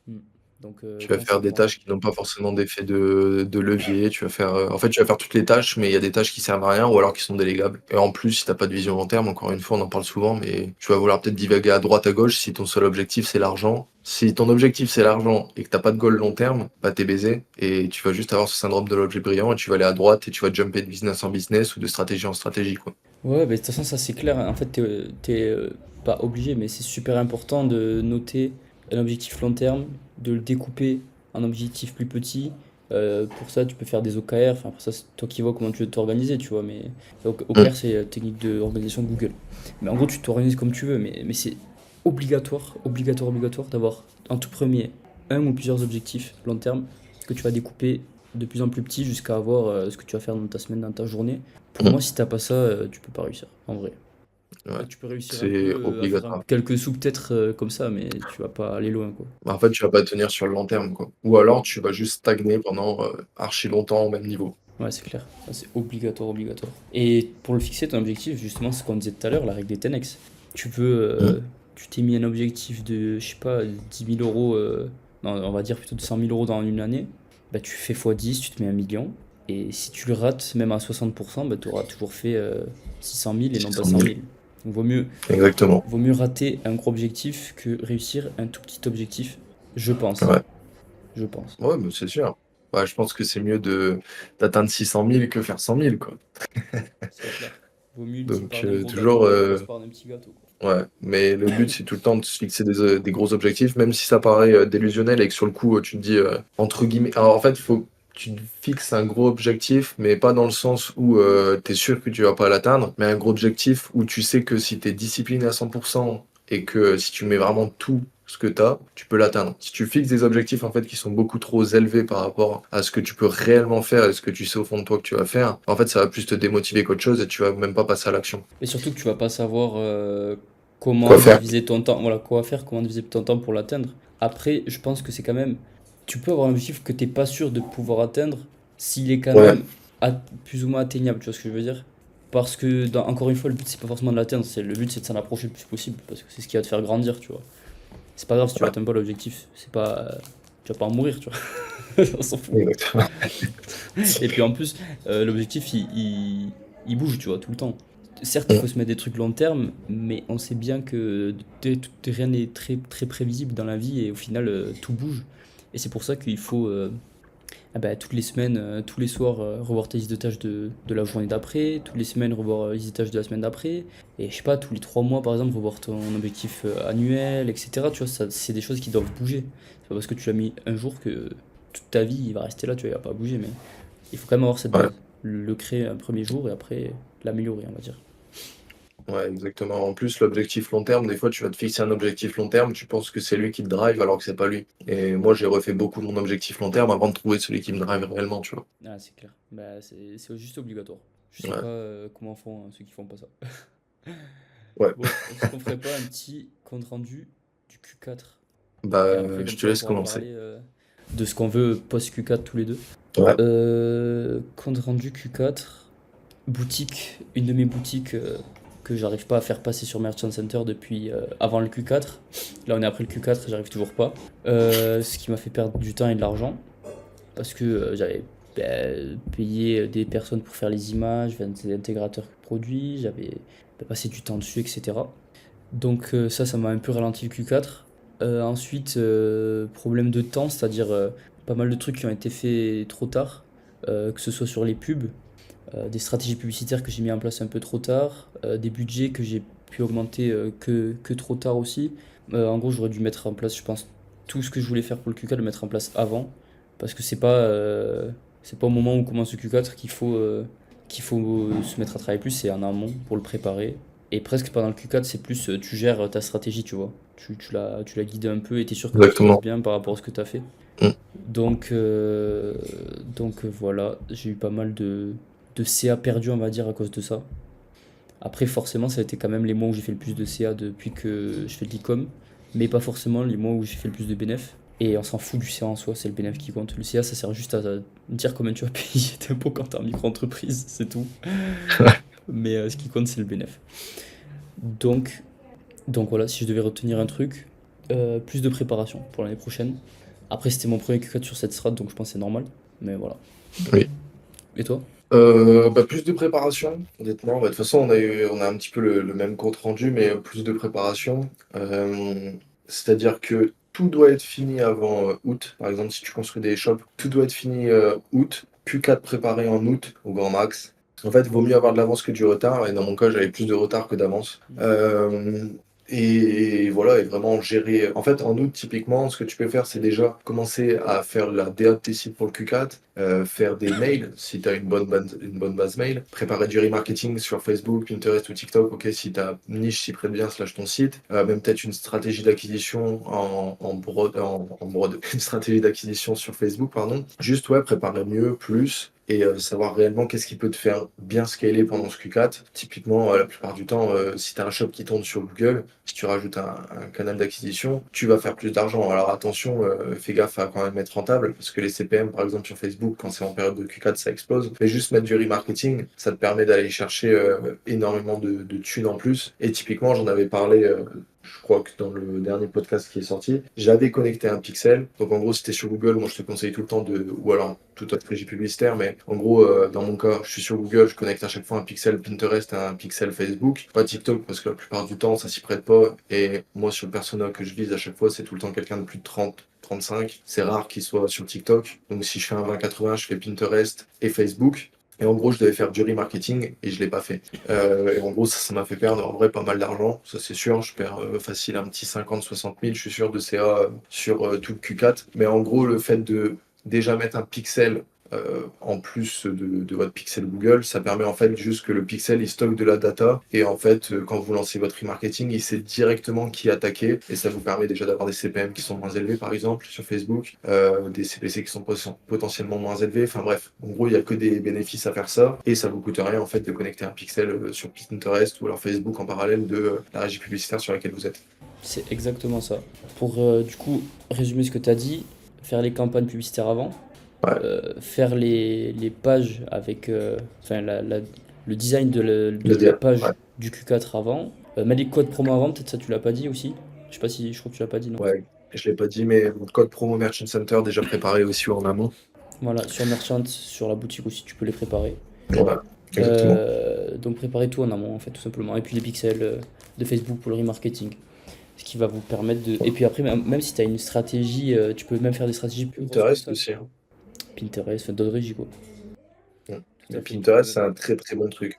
Mm. Donc, Tu vas quand c'est faire des pour un. tâches qui n'ont pas forcément d'effet de levier. Tu vas faire, en fait, tu vas faire toutes les tâches, mais il y a des tâches qui servent à rien ou alors qui sont délégables. Et en plus, si t'as pas de vision long terme, encore une fois, on en parle souvent, mais tu vas vouloir peut-être divaguer à droite, à gauche si ton seul objectif c'est l'argent. Si ton objectif c'est l'argent et que t'as pas de goal long terme, bah t'es baisé et tu vas juste avoir ce syndrome de l'objet brillant et tu vas aller à droite et tu vas jumper de business en business ou de stratégie en stratégie, quoi. Ouais, bah, de toute façon, ça c'est clair. En fait, t'es pas obligé, mais c'est super important de noter un objectif long terme, de le découper en objectifs plus petits. Pour ça, tu peux faire des OKR. Enfin, pour ça, c'est toi qui vois comment tu veux t'organiser, tu vois. Mais Mm. OKR, c'est la technique d'organisation de Google. Mais en gros, tu t'organises comme tu veux. Mais c'est obligatoire, obligatoire, obligatoire d'avoir en tout premier un ou plusieurs objectifs long terme que tu vas découper de plus en plus petits jusqu'à avoir ce que tu vas faire dans ta semaine, dans ta journée. Pour Mm. moi, si t'as pas ça, tu peux pas réussir, en vrai. Ouais, Tu peux réussir un peu c'est à faire obligatoire. quelques sous peut-être comme ça, mais tu vas pas aller loin, quoi. Bah, en fait, tu vas pas tenir sur le long terme, quoi. Ou alors tu vas juste stagner pendant archi longtemps au même niveau. Ouais, c'est clair. Ça, c'est obligatoire, obligatoire. Et pour le fixer, ton objectif, justement, c'est ce qu'on disait tout à l'heure, la règle des 10x. Tu veux, Mm. tu t'es mis un objectif de, je sais pas, 10 000 euros, non, on va dire plutôt de 100 000 euros dans une année. Bah, tu fais x10, tu te mets 1 million. Et si tu le rates, même à 60%, bah, tu auras toujours fait 600 000 et non pas 600 100 000. 000. Donc, Exactement. vaut mieux rater un gros objectif que réussir un tout petit objectif, je pense. Ouais. Je pense. Ouais, mais c'est sûr. Ouais, je pense que c'est mieux d'atteindre 600 000 que faire 100 000, quoi. C'est clair. Vaut mieux une petite Donc, part d'un gros toujours, gâteau qu'une grosse part d'un petit gâteau, quoi. ouais. Mais le but, c'est tout le temps de se fixer des gros objectifs, même si ça paraît délusionnel et que sur le coup, tu te dis, entre guillemets. Alors, en fait, faut que tu te fixes un gros objectif, mais pas dans le sens où tu es sûr que tu vas pas l'atteindre, mais un gros objectif où tu sais que si tu es discipliné à 100% et que si tu mets vraiment tout ce que tu as, tu peux l'atteindre. Si tu fixes des objectifs en fait qui sont beaucoup trop élevés par rapport à ce que tu peux réellement faire et ce que tu sais au fond de toi que tu vas faire, en fait, ça va plus te démotiver qu'autre chose et tu vas même pas passer à l'action. Et surtout que tu vas pas savoir Quoi comment faire? diviser ton temps, voilà, quoi faire, comment diviser ton temps pour l'atteindre. Après, je pense que c'est quand même, tu peux avoir un objectif que t'es pas sûr de pouvoir atteindre s'il est quand Ouais, même plus ou moins atteignable, tu vois ce que je veux dire? Parce que, encore une fois, le but c'est pas forcément de l'atteindre, le but c'est de s'en approcher le plus possible, parce que c'est ce qui va te faire grandir, tu vois. C'est pas grave si tu ouais, atteins pas l'objectif, c'est pas, tu vas pas en mourir, tu vois. On s'en fout. exactement. Et puis en plus, l'objectif, il bouge, tu vois, tout le temps. Certes, il Mm. faut se mettre des trucs long terme, mais on sait bien que rien n'est très, très prévisible dans la vie et au final, tout bouge. Et c'est pour ça qu'il faut, toutes les semaines, tous les soirs, revoir tes listes de tâches de la journée d'après, toutes les semaines, revoir les listes de tâches de la semaine d'après, et je sais pas, tous les 3 mois, par exemple, revoir ton objectif annuel, etc. Tu vois, ça, c'est des choses qui doivent bouger. C'est pas parce que tu l'as mis un jour que toute ta vie, il va rester là, tu vois, il va pas bouger, mais il faut quand même avoir cette Ouais, base. Le créer un premier jour et après l'améliorer, on va dire. ouais, exactement. En plus, l'objectif long terme, des fois, tu vas te fixer un objectif long terme, tu penses que c'est lui qui te drive alors que c'est pas lui. Et moi, j'ai refait beaucoup mon objectif long terme avant de trouver celui qui me drive réellement, tu vois. Ah, c'est clair. Bah, c'est juste obligatoire. Je sais Ouais, pas comment font ceux qui font pas ça. ouais. Bon, est-ce qu'on ferait pas un petit compte rendu du Q4? Et Bah, après, je comme te ça, on laisse pourra commencer. parler de ce qu'on veut post Q4 tous les deux. Ouais, Compte rendu Q4. Boutique, une de mes boutiques que j'arrive pas à faire passer sur Merchant Center depuis avant le Q4. Là, on est après le Q4 et j'arrive toujours pas. Ce qui m'a fait perdre du temps et de l'argent. Parce que j'avais payé des personnes pour faire les images, des intégrateurs produits, j'avais passé du temps dessus, etc. Donc ça m'a un peu ralenti le Q4. Ensuite, problème de temps, c'est-à-dire pas mal de trucs qui ont été faits trop tard, que ce soit sur les pubs, des stratégies publicitaires que j'ai mis en place un peu trop tard, des budgets que j'ai pu augmenter que trop tard aussi. En gros, j'aurais dû mettre en place, je pense, tout ce que je voulais faire pour le Q4, le mettre en place avant, parce que c'est pas au moment où commence le Q4 qu'il faut se mettre à travailler plus, c'est en amont pour le préparer. Et presque pendant le Q4, c'est plus tu gères ta stratégie, tu vois. Tu la guides un peu et tu es sûr que tout se passe exactement. bien par rapport à ce que tu as fait. Mm. Donc voilà, j'ai eu pas mal de CA perdus, on va dire, à cause de ça. Après, forcément, ça a été quand même les mois où j'ai fait le plus de CA depuis que je fais de l'e-com, mais pas forcément les mois où j'ai fait le plus de bénéf. Et on s'en fout du CA en soi, c'est le bénéf qui compte. Le CA, ça sert juste à dire combien tu vas payer d'impôts quand t'es en micro-entreprise, c'est tout. Mais ce qui compte, c'est le bénéf. Donc, donc voilà, si je devais retenir un truc, plus de préparation pour l'année prochaine. Après, c'était mon premier Q4 sur cette strat, donc je pense que c'est normal. Mais voilà. Oui. Et toi? Plus de préparation, honnêtement. De toute façon, on a un petit peu le même compte rendu, mais plus de préparation. C'est-à-dire que tout doit être fini avant août. Par exemple, si tu construis des shops, tout doit être fini août. Q4 préparé en août au grand max. En fait, il vaut mieux avoir de l'avance que du retard. Et dans mon cas, j'avais plus de retard que d'avance. Et voilà, et vraiment gérer. En fait, en août, typiquement, ce que tu peux faire, c'est déjà commencer à faire la DA de tes sites pour le Q4, faire des mails si tu as une bonne base mail, préparer du remarketing sur Facebook, Pinterest ou TikTok, ok, si ta niche s'y prête bien, slash ton site, même peut-être une stratégie d'acquisition une stratégie d'acquisition sur Facebook, pardon. Juste, ouais, préparer mieux, plus. Et savoir réellement qu'est-ce qui peut te faire bien scaler pendant ce Q4. Typiquement, la plupart du temps, si tu as un shop qui tourne sur Google, si tu rajoutes un canal d'acquisition, tu vas faire plus d'argent. Alors attention, fais gaffe à quand même être rentable, parce que les CPM, par exemple, sur Facebook, quand c'est en période de Q4, ça explose. Mais juste mettre du remarketing, ça te permet d'aller chercher énormément de thunes en plus. Et typiquement, j'en avais parlé. Je crois que dans le dernier podcast qui est sorti, j'avais connecté un pixel. Donc en gros, si t'es sur Google, moi je te conseille tout le temps ou alors toute autre régie publicitaire, mais en gros, dans mon cas, je suis sur Google, je connecte à chaque fois un pixel Pinterest à un pixel Facebook. Pas TikTok parce que la plupart du temps, ça s'y prête pas. Et moi, sur le persona que je vise à chaque fois, c'est tout le temps quelqu'un de plus de 30, 35. C'est rare qu'il soit sur TikTok. Donc si je fais un 20-80, je fais Pinterest et Facebook. Et en gros, je devais faire du remarketing et je l'ai pas fait. Et en gros, ça m'a fait perdre en vrai pas mal d'argent. Ça, c'est sûr. Je perds facile un petit 50-60 000, je suis sûr, de CA sur tout le Q4. Mais en gros, le fait de déjà mettre un pixel en plus de votre pixel Google, ça permet en fait juste que le pixel il stocke de la data et en fait quand vous lancez votre remarketing, il sait directement qui attaquer et ça vous permet déjà d'avoir des CPM qui sont moins élevés par exemple sur Facebook, des CPC qui sont potentiellement moins élevés. Enfin bref, en gros il n'y a que des bénéfices à faire ça et ça vous coûte rien en fait de connecter un pixel sur Pinterest ou alors Facebook en parallèle de la régie publicitaire sur laquelle vous êtes. C'est exactement ça. Pour du coup résumer ce que tu as dit, faire les campagnes publicitaires avant, Ouais, faire les pages avec enfin, le design le de la dire. Ouais. page du Q4 avant, mettre les codes promo avant, peut-être ça tu l'as pas dit aussi. Je sais pas si, je crois que tu l'as pas dit, non? Ouais, je l'ai pas dit, mais mon code promo Merchant Center déjà préparé aussi en amont. Voilà, sur Merchant, sur la boutique aussi, tu peux les préparer. Voilà, exactement. Donc préparer tout en amont en fait tout simplement. Et puis les pixels de Facebook pour le remarketing. Ce qui va vous permettre de. Et puis après, même si tu as une stratégie, tu peux même faire des stratégies plus grosses que Pinterest ça. aussi, hein. Pinterest, enfin, d'autres régies quoi. Mm. Tout Et à fait, tu Pinterest, peux. c'est un très très bon truc.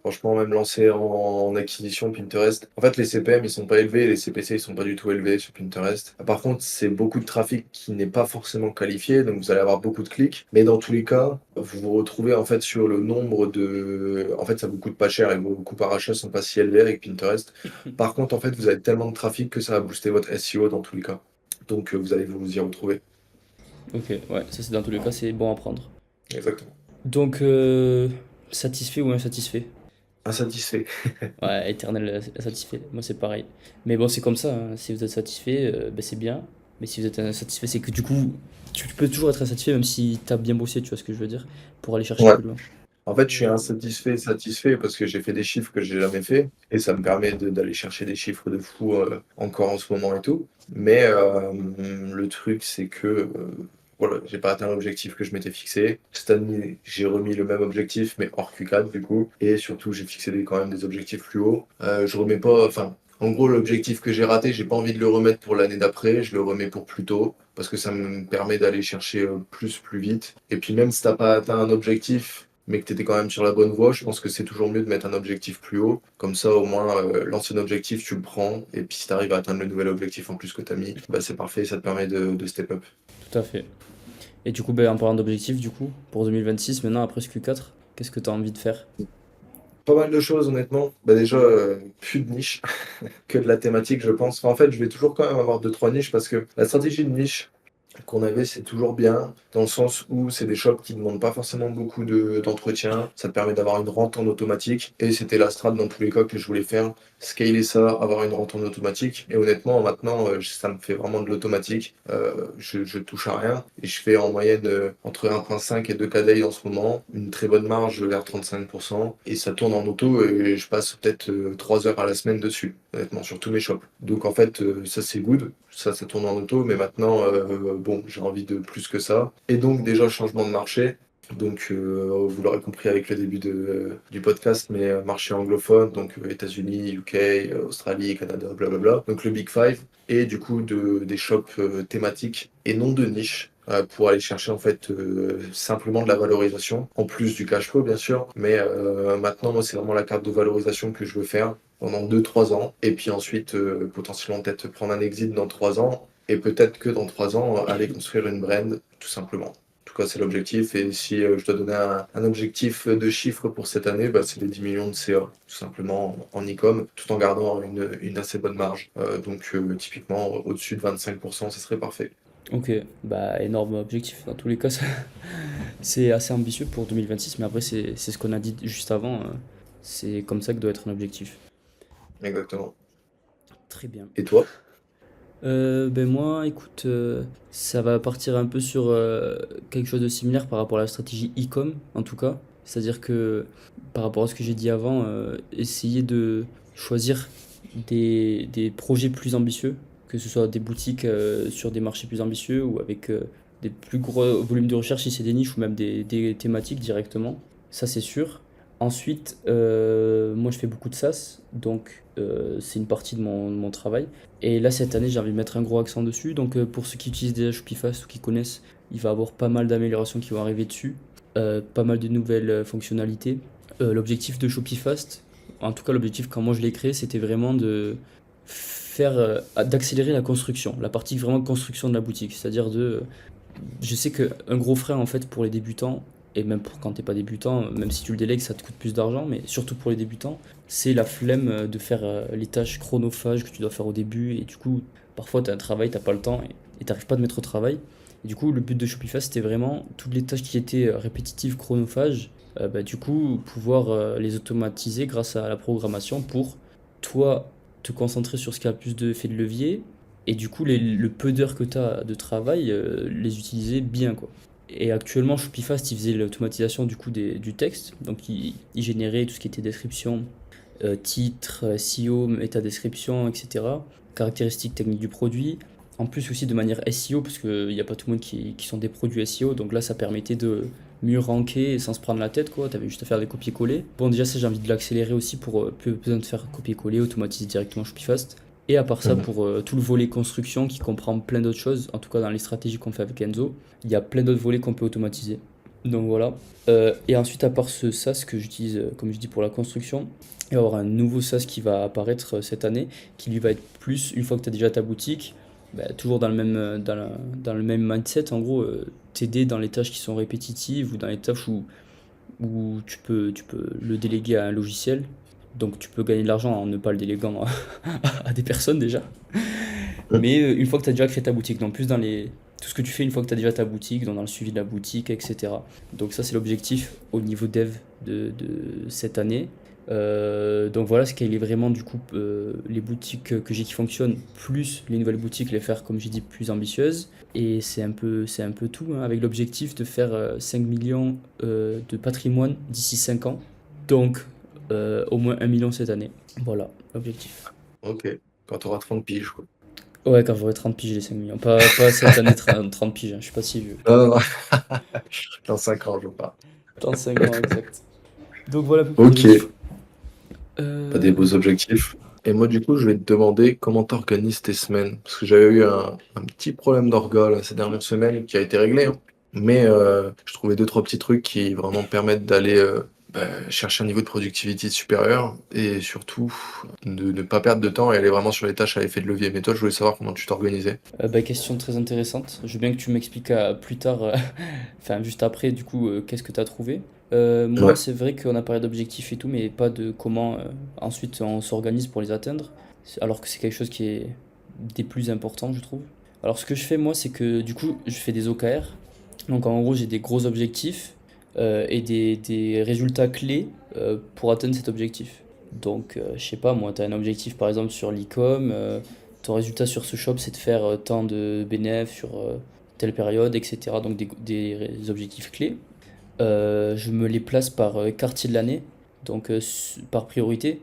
Franchement, même lancé en acquisition Pinterest. En fait, les CPM, ils sont pas élevés, les CPC, ils sont pas du tout élevés sur Pinterest. Par contre, c'est beaucoup de trafic qui n'est pas forcément qualifié, donc vous allez avoir beaucoup de clics. Mais dans tous les cas, vous vous retrouvez en fait sur le nombre de. En fait, ça vous coûte pas cher et vos coûts par achat sont pas si élevés avec Pinterest. Par contre, en fait, vous avez tellement de trafic que ça va booster votre SEO dans tous les cas. Donc, vous allez vous y retrouver. Ok, ouais, ça c'est dans tous les cas, c'est bon à prendre. Exactement. Donc, satisfait ou insatisfait? Insatisfait. Ouais, éternel satisfait, moi c'est pareil. Mais bon, c'est comme ça, hein. Si vous êtes satisfait, ben, c'est bien. Mais si vous êtes insatisfait, c'est que du coup, tu peux toujours être insatisfait même si t'as bien bossé, tu vois ce que je veux dire, pour aller chercher Ouais. plus loin. En fait, je suis insatisfait, satisfait parce que j'ai fait des chiffres que j'ai jamais fait et ça me permet d'aller chercher des chiffres de fou encore en ce moment et tout. Mais le truc, c'est que voilà, j'ai pas atteint l'objectif que je m'étais fixé. Cette année, j'ai remis le même objectif, mais hors Q4 du coup. Et surtout, j'ai fixé quand même des objectifs plus hauts. Je remets pas, enfin, en gros, l'objectif que j'ai raté, j'ai pas envie de le remettre pour l'année d'après. Je le remets pour plus tôt parce que ça me permet d'aller chercher plus vite. Et puis même si t'as pas atteint un objectif mais que tu étais quand même sur la bonne voie, je pense que c'est toujours mieux de mettre un objectif plus haut. Comme ça, au moins, l'ancien objectif, tu le prends. Et puis, si tu arrives à atteindre le nouvel objectif en plus que tu as mis, bah, c'est parfait, ça te permet de step up. Tout à fait. Et du coup, ben, en parlant d'objectifs, du coup, pour 2026, maintenant après ce Q4, qu'est-ce que tu as envie de faire? Pas mal de choses, honnêtement. Bah, déjà, plus de niche, que de la thématique, je pense. Enfin, en fait, je vais toujours quand même avoir deux, trois niches parce que la stratégie de niche qu'on avait, c'est toujours bien, dans le sens où c'est des shops qui ne demandent pas forcément beaucoup d'entretien, ça te permet d'avoir une rente en automatique, et c'était la strat dans tous les cas que je voulais faire, scaler ça, avoir une rente en automatique, et honnêtement, maintenant, ça me fait vraiment de l'automatique, je touche à rien, et je fais en moyenne entre 1,5 et 2 KDI en ce moment, une très bonne marge vers 35%, et ça tourne en auto, et je passe peut-être 3 heures à la semaine dessus, honnêtement, sur tous mes shops. Donc en fait, ça c'est good, ça tourne en auto, mais maintenant, bon, j'ai envie de plus que ça. Et donc, déjà, changement de marché. Donc, vous l'aurez compris avec le début du podcast, mais marché anglophone, donc États-Unis, UK, Australie, Canada, blablabla. Donc, le Big Five. Et du coup, des shops thématiques et non de niche. Pour aller chercher en fait simplement de la valorisation, en plus du cash flow bien sûr, mais maintenant moi c'est vraiment la carte de valorisation que je veux faire pendant 2 3 ans, et puis ensuite potentiellement peut-être prendre un exit dans 3 ans, et peut-être que dans 3 ans aller construire une brand tout simplement. En tout cas c'est l'objectif, et si je dois donner un objectif de chiffre pour cette année, bah, c'est les 10 millions de CA, tout simplement en e-com, tout en gardant une assez bonne marge. Donc typiquement au-dessus de 25%, ce serait parfait. Ok, bah énorme objectif. Dans tous les cas, c'est assez ambitieux pour 2026, mais après, c'est ce qu'on a dit juste avant. C'est comme ça que doit être un objectif. Exactement. Très bien. Et toi? Ben moi, écoute, ça va partir un peu sur quelque chose de similaire par rapport à la stratégie e-com, en tout cas. C'est-à-dire que par rapport à ce que j'ai dit avant, essayer de choisir des projets plus ambitieux, que ce soit des boutiques sur des marchés plus ambitieux ou avec des plus gros volumes de recherche si c'est des niches ou même des thématiques directement. Ça, c'est sûr. Ensuite, moi je fais beaucoup de SaaS, donc c'est une partie de mon travail. Et là, cette année, j'ai envie de mettre un gros accent dessus. Donc, pour ceux qui utilisent déjà Shopifast ou qui connaissent, il va y avoir pas mal d'améliorations qui vont arriver dessus, pas mal de nouvelles fonctionnalités. L'objectif de Shopifast, en tout cas, l'objectif quand moi je l'ai créé, c'était vraiment de d'accélérer la construction, la partie vraiment construction de la boutique. C'est-à-dire je sais qu'un gros frein en fait pour les débutants, et même pour quand t'es pas débutant, même si tu le délègues, ça te coûte plus d'argent, mais surtout pour les débutants, c'est la flemme de faire les tâches chronophages que tu dois faire au début, et du coup, parfois tu as un travail, t'as pas le temps, et t'arrives pas à te mettre au travail. Et du coup, le but de Shopify, c'était vraiment toutes les tâches qui étaient répétitives, chronophages, bah, du coup, pouvoir les automatiser grâce à la programmation pour toi te concentrer sur ce qui a le plus d'effet de levier, et du coup, le peu d'heures que tu as de travail, les utiliser bien, quoi. Et actuellement, Shopifast, il faisait l'automatisation du coup du texte. Donc, il générait tout ce qui était description, titre, SEO, métadescription, etc. Caractéristiques techniques du produit. En plus aussi de manière SEO, parce qu'il n'y a pas tout le monde qui sont des produits SEO. Donc là, ça permettait de mieux ranker sans se prendre la tête, quoi. Tu avais juste à faire des copier-coller. Bon, déjà, ça, j'ai envie de l'accélérer aussi pour plus besoin de faire copier-coller, automatiser directement Shopifast. Et à part ça, Mhm. pour tout le volet construction qui comprend plein d'autres choses, en tout cas dans les stratégies qu'on fait avec Enzo, il y a plein d'autres volets qu'on peut automatiser. Donc voilà. Et ensuite, à part ce SaaS que j'utilise, comme je dis, pour la construction, il va y avoir un nouveau SaaS qui va apparaître cette année, qui lui va être plus, une fois que tu as déjà ta boutique, bah, toujours dans le même, dans le même mindset, en gros, t'aider dans les tâches qui sont répétitives ou dans les tâches où tu peux le déléguer à un logiciel. Donc tu peux gagner de l'argent en ne pas le déléguant à des personnes déjà. Mais une fois que tu as déjà créé ta boutique, donc plus dans tout ce que tu fais une fois que tu as déjà ta boutique, dans le suivi de la boutique, etc. Donc ça c'est l'objectif au niveau dev de cette année. Donc voilà, scaler vraiment du coup les boutiques que j'ai qui fonctionnent, plus les nouvelles boutiques, les faire comme j'ai dit plus ambitieuses. Et c'est un peu tout, hein, avec l'objectif de faire 5 millions de patrimoine d'ici 5 ans. Donc au moins 1 million cette année. Voilà l'objectif. Ok, quand tu auras 30 piges, quoi. Ouais, quand j'aurai 30 piges, les 5 millions. Pas cette année 30 piges, hein, je suis pas si vieux. Non, non, dans 5 ans, je pars. Dans 5 ans, exact. Donc voilà à peu près les Ok, objectifs. t'as des beaux objectifs. Et moi, du coup, je vais te demander comment t'organises tes semaines. Parce que j'avais eu un petit problème d'orga là, ces dernières semaines qui a été réglé, hein. Mais je trouvais deux, trois petits trucs qui vraiment permettent d'aller chercher un niveau de productivité supérieur et surtout de ne pas perdre de temps et aller vraiment sur les tâches à effet de levier. Mais toi, je voulais savoir comment tu t'organisais. Bah, question très intéressante. Je veux bien que tu m'expliques plus tard, enfin juste après, du coup, qu'est-ce que tu as trouvé. Moi, Ouais. c'est vrai qu'on a parlé d'objectifs et tout, mais pas de comment ensuite on s'organise pour les atteindre. Alors que c'est quelque chose qui est des plus importants, je trouve. Alors, ce que je fais, moi, c'est que du coup, je fais des OKR. Donc, en gros, j'ai des gros objectifs et des résultats clés pour atteindre cet objectif. Donc, je sais pas, moi, tu as un objectif par exemple sur l'e-com. Ton résultat sur ce shop, c'est de faire tant de bénéfices sur telle période, etc. Donc des objectifs clés. Je me les place par quartier de l'année, donc par priorité.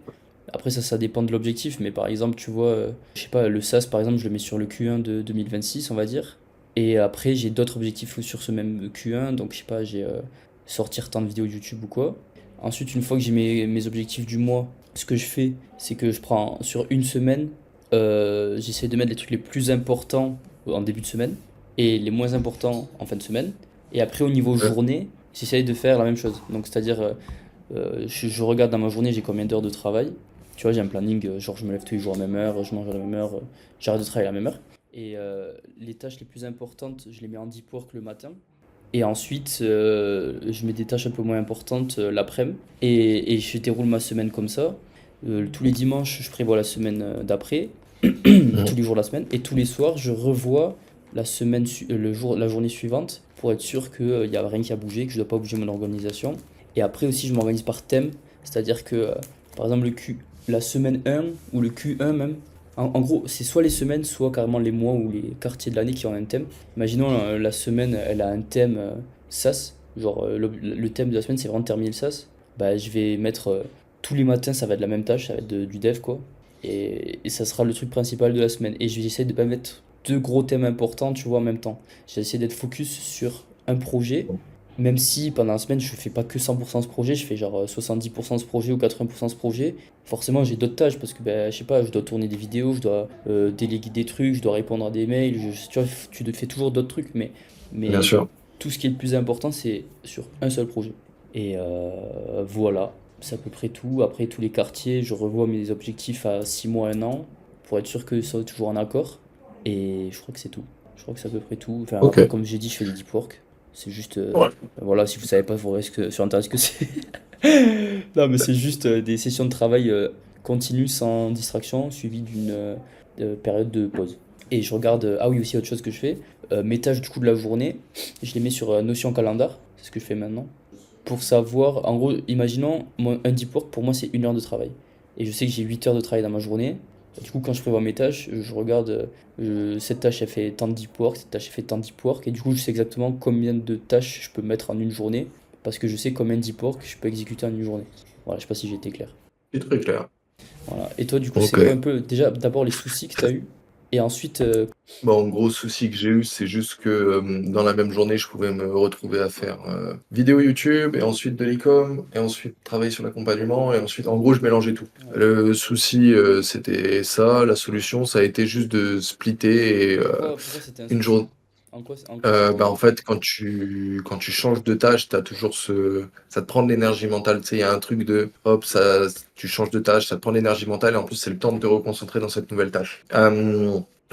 Après, ça dépend de l'objectif, mais par exemple, tu vois, je sais pas, le SAS, par exemple, je le mets sur le Q1 de 2026, on va dire. Et après, j'ai d'autres objectifs sur ce même Q1, donc je sais pas, j'ai sortir tant de vidéos YouTube ou quoi. Ensuite, une fois que j'ai mes objectifs du mois, ce que je fais, c'est que je prends sur une semaine, j'essaie de mettre les trucs les plus importants en début de semaine et les moins importants en fin de semaine. Et après, au niveau Ouais. journée, j'essaye de faire la même chose. Donc, c'est-à-dire, je regarde dans ma journée, j'ai combien d'heures de travail. Tu vois, j'ai un planning, genre je me lève tous les jours à la même heure, je mange à la même heure, j'arrête de travailler à la même heure. Et les tâches les plus importantes, je les mets en deep work le matin. Et ensuite, je mets des tâches un peu moins importantes l'après-midi. Et je déroule ma semaine comme ça. Tous les dimanches, je prévois la semaine d'après, tous Mhm. les jours de la semaine. Et tous les soirs, je revois la journée suivante pour être sûr qu'il n'y a rien qui a bougé, que je ne dois pas bouger mon organisation. Et après aussi, je m'organise par thème. C'est-à-dire que, par exemple, la semaine 1 ou le Q1 même, en gros, c'est soit les semaines, soit carrément les mois ou les quartiers de l'année qui ont un thème. Imaginons la semaine, elle a un thème SAS, genre le thème de la semaine c'est vraiment terminer le SAS. Bah, je vais mettre tous les matins, ça va être la même tâche, ça va être du dev quoi. Et ça sera le truc principal de la semaine. Et je vais essayer de pas mettre deux gros thèmes importants, tu vois, en même temps. J'ai essayé d'être focus sur un projet, même si pendant la semaine je fais pas que 100% ce projet, je fais genre 70% ce projet ou 80% ce projet. Forcément, j'ai d'autres tâches parce que, ben, je sais pas, je dois tourner des vidéos, je dois déléguer des trucs, je dois répondre à des mails, tu vois, tu fais toujours d'autres trucs, Bien mais sûr. tout ce qui est le plus important, c'est sur un seul projet. Et voilà, c'est à peu près tout. Après, tous les quartiers, je revois mes objectifs à 6 mois, 1 an, pour être sûr que ça soit toujours en accord. Et je crois que c'est tout. Je crois que c'est à peu près tout. Enfin, Ok. après, comme j'ai dit, je fais des deep work. C'est juste, Ouais. voilà, si vous savez pas, vous verrez sur Internet ce que c'est. Non, mais c'est juste des sessions de travail continues sans distraction, suivies d'une période de pause. Et je regarde, ah oui, aussi autre chose que je fais, mes tâches du coup de la journée, je les mets sur Notion Calendar, c'est ce que je fais maintenant, pour savoir, en gros, imaginons, un deep work pour moi c'est 1 heure de travail. Et je sais que j'ai 8 heures de travail dans ma journée. Du coup, quand je prévois mes tâches, je regarde, cette tâche elle fait tant de deep work, cette tâche elle fait tant de deep work, et du coup, je sais exactement combien de tâches je peux mettre en une journée, parce que je sais combien de deep work je peux exécuter en une journée. Voilà, je sais pas si j'ai été clair. C'est très clair. Voilà. Et toi, du coup, c'est Ok. quoi un peu, déjà, d'abord les soucis que tu as eu, et ensuite, Bon, en gros, souci que j'ai eu, c'est juste que dans la même journée, je pouvais me retrouver à faire vidéo YouTube et ensuite de l'e-com et ensuite travailler sur l'accompagnement et ensuite, en gros, je mélangeais tout. ouais. Le souci, c'était ça. La solution, ça a été juste de splitter et Pourquoi c'était un une souci? journée. En quoi ça Bah, en fait, quand tu changes de tâche, t'as toujours ça te prend de l'énergie mentale. Tu sais, il y a un truc de, hop, tu changes de tâche, ça te prend de l'énergie mentale et en plus, c'est le temps de te reconcentrer dans cette nouvelle tâche.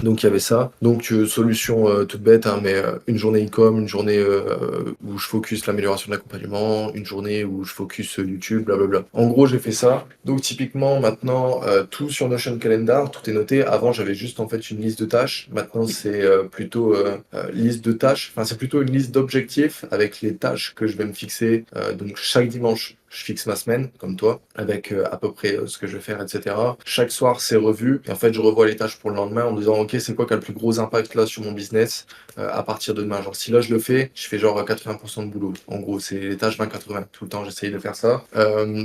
Donc, il y avait ça. Donc, solution toute bête, hein, mais une journée e-com, une journée où je focus l'amélioration de l'accompagnement, une journée où je focus YouTube, blablabla. En gros, j'ai fait ça. Donc, typiquement, maintenant, tout sur Notion Calendar, tout est noté. Avant, j'avais juste en fait une liste de tâches. Maintenant, c'est plutôt liste de tâches. Enfin, c'est plutôt une liste d'objectifs avec les tâches que je vais me fixer. Donc, chaque dimanche, je fixe ma semaine, comme toi, avec à peu près ce que je vais faire, etc. Chaque soir, c'est revu. Et en fait, je revois les tâches pour le lendemain en me disant, OK, c'est quoi qui a le plus gros impact là sur mon business à partir de demain. Genre, si là, je le fais, je fais genre 80% de boulot. En gros, c'est les tâches 20-80. Tout le temps, j'essaye de faire ça.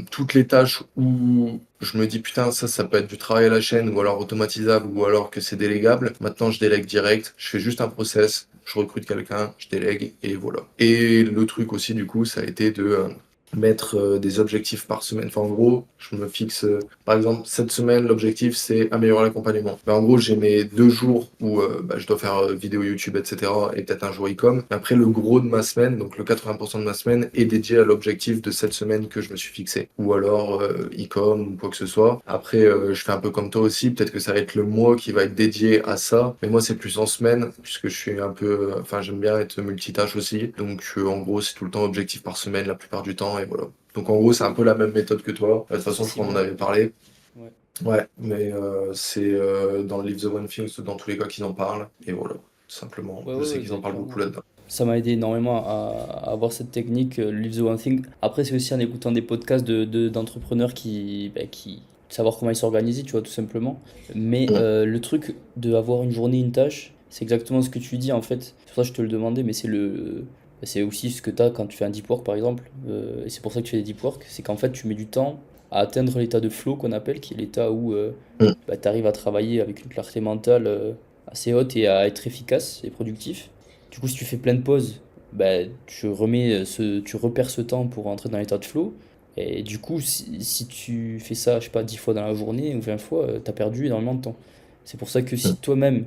Toutes les tâches où je me dis, putain, ça peut être du travail à la chaîne ou alors automatisable ou alors que c'est délégable. Maintenant, je délègue direct. Je fais juste un process. Je recrute quelqu'un, je délègue et voilà. Et le truc aussi, du coup, ça a été de mettre des objectifs par semaine. Enfin, en gros, je me fixe, par exemple, cette semaine, l'objectif, c'est améliorer l'accompagnement. Ben, en gros, j'ai mes 2 jours où bah, je dois faire vidéo YouTube, etc. et peut-être un jour e-com. Après, le gros de ma semaine, donc le 80% de ma semaine, est dédié à l'objectif de cette semaine que je me suis fixé. Ou alors e-com ou quoi que ce soit. Après, je fais un peu comme toi aussi. Peut-être que ça va être le mois qui va être dédié à ça. Mais moi, c'est plus en semaine, puisque je suis un peu... Enfin, j'aime bien être multitâche aussi. Donc, en gros, c'est tout le temps objectif par semaine la plupart du temps. Et voilà. Donc en gros, c'est un peu la même méthode que toi. De toute c'est façon, je six crois qu'on en mois. avait parlé. Ouais. Ouais, mais c'est dans le Live the One Thing, dans tous les cas qu'ils en parlent. Et voilà, tout simplement. Ouais, Je ouais, sais ouais, qu'ils en parlent beaucoup clairement. là-dedans. Ça m'a aidé énormément à avoir cette technique, Live the One Thing. Après, c'est aussi en écoutant des podcasts d'entrepreneurs qui savoir comment ils s'organisent, tu vois, tout simplement. Mais Mm. le truc d'avoir une journée, une tâche, c'est exactement ce que tu dis en fait. C'est pour ça que je te le demandais, mais c'est aussi ce que tu as quand tu fais un deep work par exemple. Et c'est pour ça que tu fais des deep work. C'est qu'en fait, tu mets du temps à atteindre l'état de flow qu'on appelle, qui est l'état où Mm. bah, tu arrives à travailler avec une clarté mentale assez haute et à être efficace et productif. Du coup, si tu fais plein de pauses, bah, tu repères ce temps pour entrer dans l'état de flow. Et du coup, si tu fais ça, je sais pas, 10 fois dans la journée ou 20 fois, tu as perdu énormément de temps. C'est pour ça que si Mm. toi-même,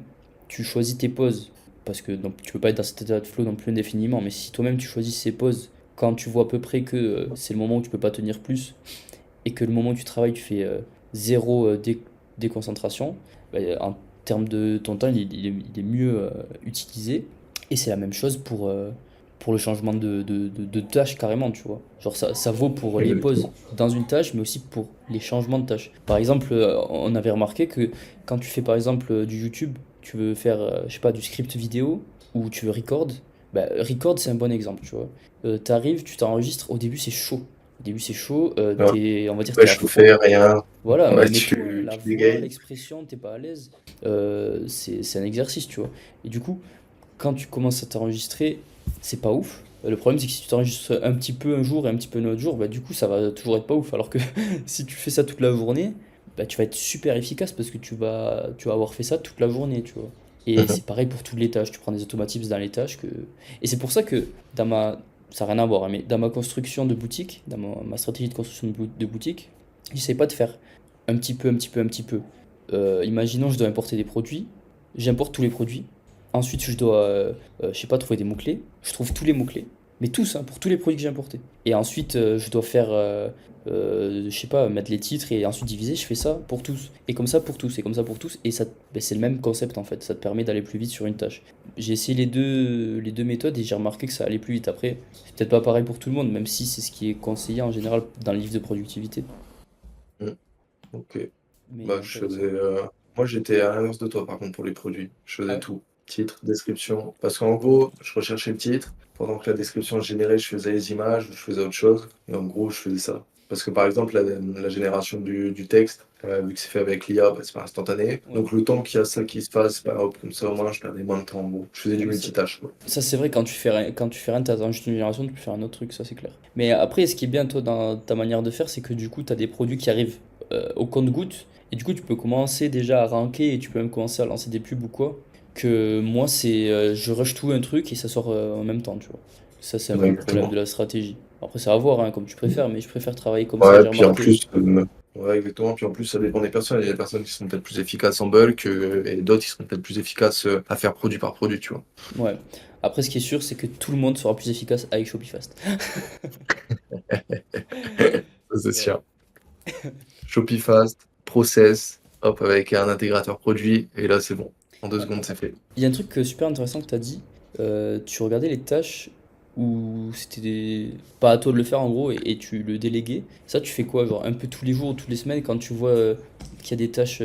tu choisis tes pauses, parce que donc, tu peux pas être dans cet état de flow non plus indéfiniment, mais si toi-même tu choisis ces pauses quand tu vois à peu près que c'est le moment où tu peux pas tenir plus et que le moment où tu travailles, tu fais zéro déconcentration, bah, en termes de ton temps, il est mieux utilisé. Et c'est la même chose pour le changement de tâche carrément, tu vois. Genre ça vaut pour les pauses Exactement. dans une tâche, mais aussi pour les changements de tâche. Par exemple, on avait remarqué que quand tu fais par exemple du YouTube, tu veux faire, je sais pas, du script vidéo ou tu veux record, bah, record c'est un bon exemple, tu vois. T'arrives, tu t'enregistres, au début c'est chaud. Au début c'est chaud, Ouais. on va dire Ouais, t'es à fond. chauffer, rien. Voilà, Ouais, mais tout, hein, la tu voix, dégayes. l'expression, t'es pas à l'aise. C'est un exercice, tu vois. Et du coup, quand tu commences à t'enregistrer, c'est pas ouf. Le problème, c'est que si tu t'enregistres un petit peu un jour et un petit peu un autre jour, bah, du coup, ça va toujours être pas ouf. Alors que si tu fais ça toute la journée, bah, tu vas être super efficace parce que tu vas avoir fait ça toute la journée, tu vois. Et Mhm. c'est pareil pour toutes les tâches. Tu prends des automatismes dans les tâches. Et c'est pour ça que dans ma... ça n'a rien à voir, hein, mais dans ma construction de boutique, dans ma stratégie de construction de boutique, j'essaie pas de faire un petit peu, un petit peu, un petit peu. Imaginons, je dois importer des produits. J'importe tous les produits. Ensuite, je dois, je sais pas, trouver des mots-clés. Je trouve tous les mots-clés, mais tous, hein, pour tous les produits que j'ai importés. Et ensuite, je dois faire, je sais pas, mettre les titres et ensuite diviser. Je fais ça pour tous. Et comme ça pour tous. Et comme ça pour tous. Et ça, ben, c'est le même concept en fait. Ça te permet d'aller plus vite sur une tâche. J'ai essayé les deux méthodes et j'ai remarqué que ça allait plus vite. Après, c'est peut-être pas pareil pour tout le monde, même si c'est ce qui est conseillé en général dans le livre de productivité. Mm. Ok. Mais Bah, je faisais, intéressant. moi, j'étais à l'inverse de toi, par contre, pour les produits. Je Ah faisais ouais? tout. Titre, description. Parce qu'en gros, je recherchais le titre. Pendant que la description se générait, je faisais les images, je faisais autre chose. Et en gros, je faisais ça. Parce que par exemple, la génération du texte, vu que c'est fait avec l'IA, bah, c'est pas instantané. Ouais. Donc le temps qu'il y a ça qui se passe, bah, hop, comme ça au moins, je perdais moins de temps. En gros, je faisais Non, du mais multitâche, quoi. ça, c'est vrai, quand tu fais rien, t'as dans juste une génération, tu peux faire un autre truc, ça c'est clair. Mais après, ce qui est bien, toi, dans ta manière de faire, c'est que du coup, tu as des produits qui arrivent au compte-gouttes, et du coup, tu peux commencer déjà à ranker, et tu peux même commencer à lancer des pubs ou quoi. Que moi, c'est je rush tout un truc et ça sort en même temps, tu vois. Ça, c'est un Ouais, peu le problème de exactement. la stratégie. Après, c'est à voir, hein, comme tu préfères, mais je préfère travailler comme ça, Ouais, j'ai puis en remarqué. plus, ouais, exactement. Puis en plus, ça dépend des personnes. Il y a des personnes qui sont peut-être plus efficaces en bulk et d'autres qui seront peut-être plus efficaces à faire produit par produit, tu vois. Ouais. Après, ce qui est sûr, c'est que tout le monde sera plus efficace avec Shopifast. Ça, c'est Ouais. sûr. Shopifast, Process, hop, avec un intégrateur produit, et là, c'est bon. En deux Ouais. secondes, c'est fait. Il y a un truc super intéressant que tu as dit. Tu regardais les tâches où pas à toi de le faire en gros et tu le déléguais. Ça, tu fais quoi? Genre un peu tous les jours ou toutes les semaines quand tu vois qu'il y a des tâches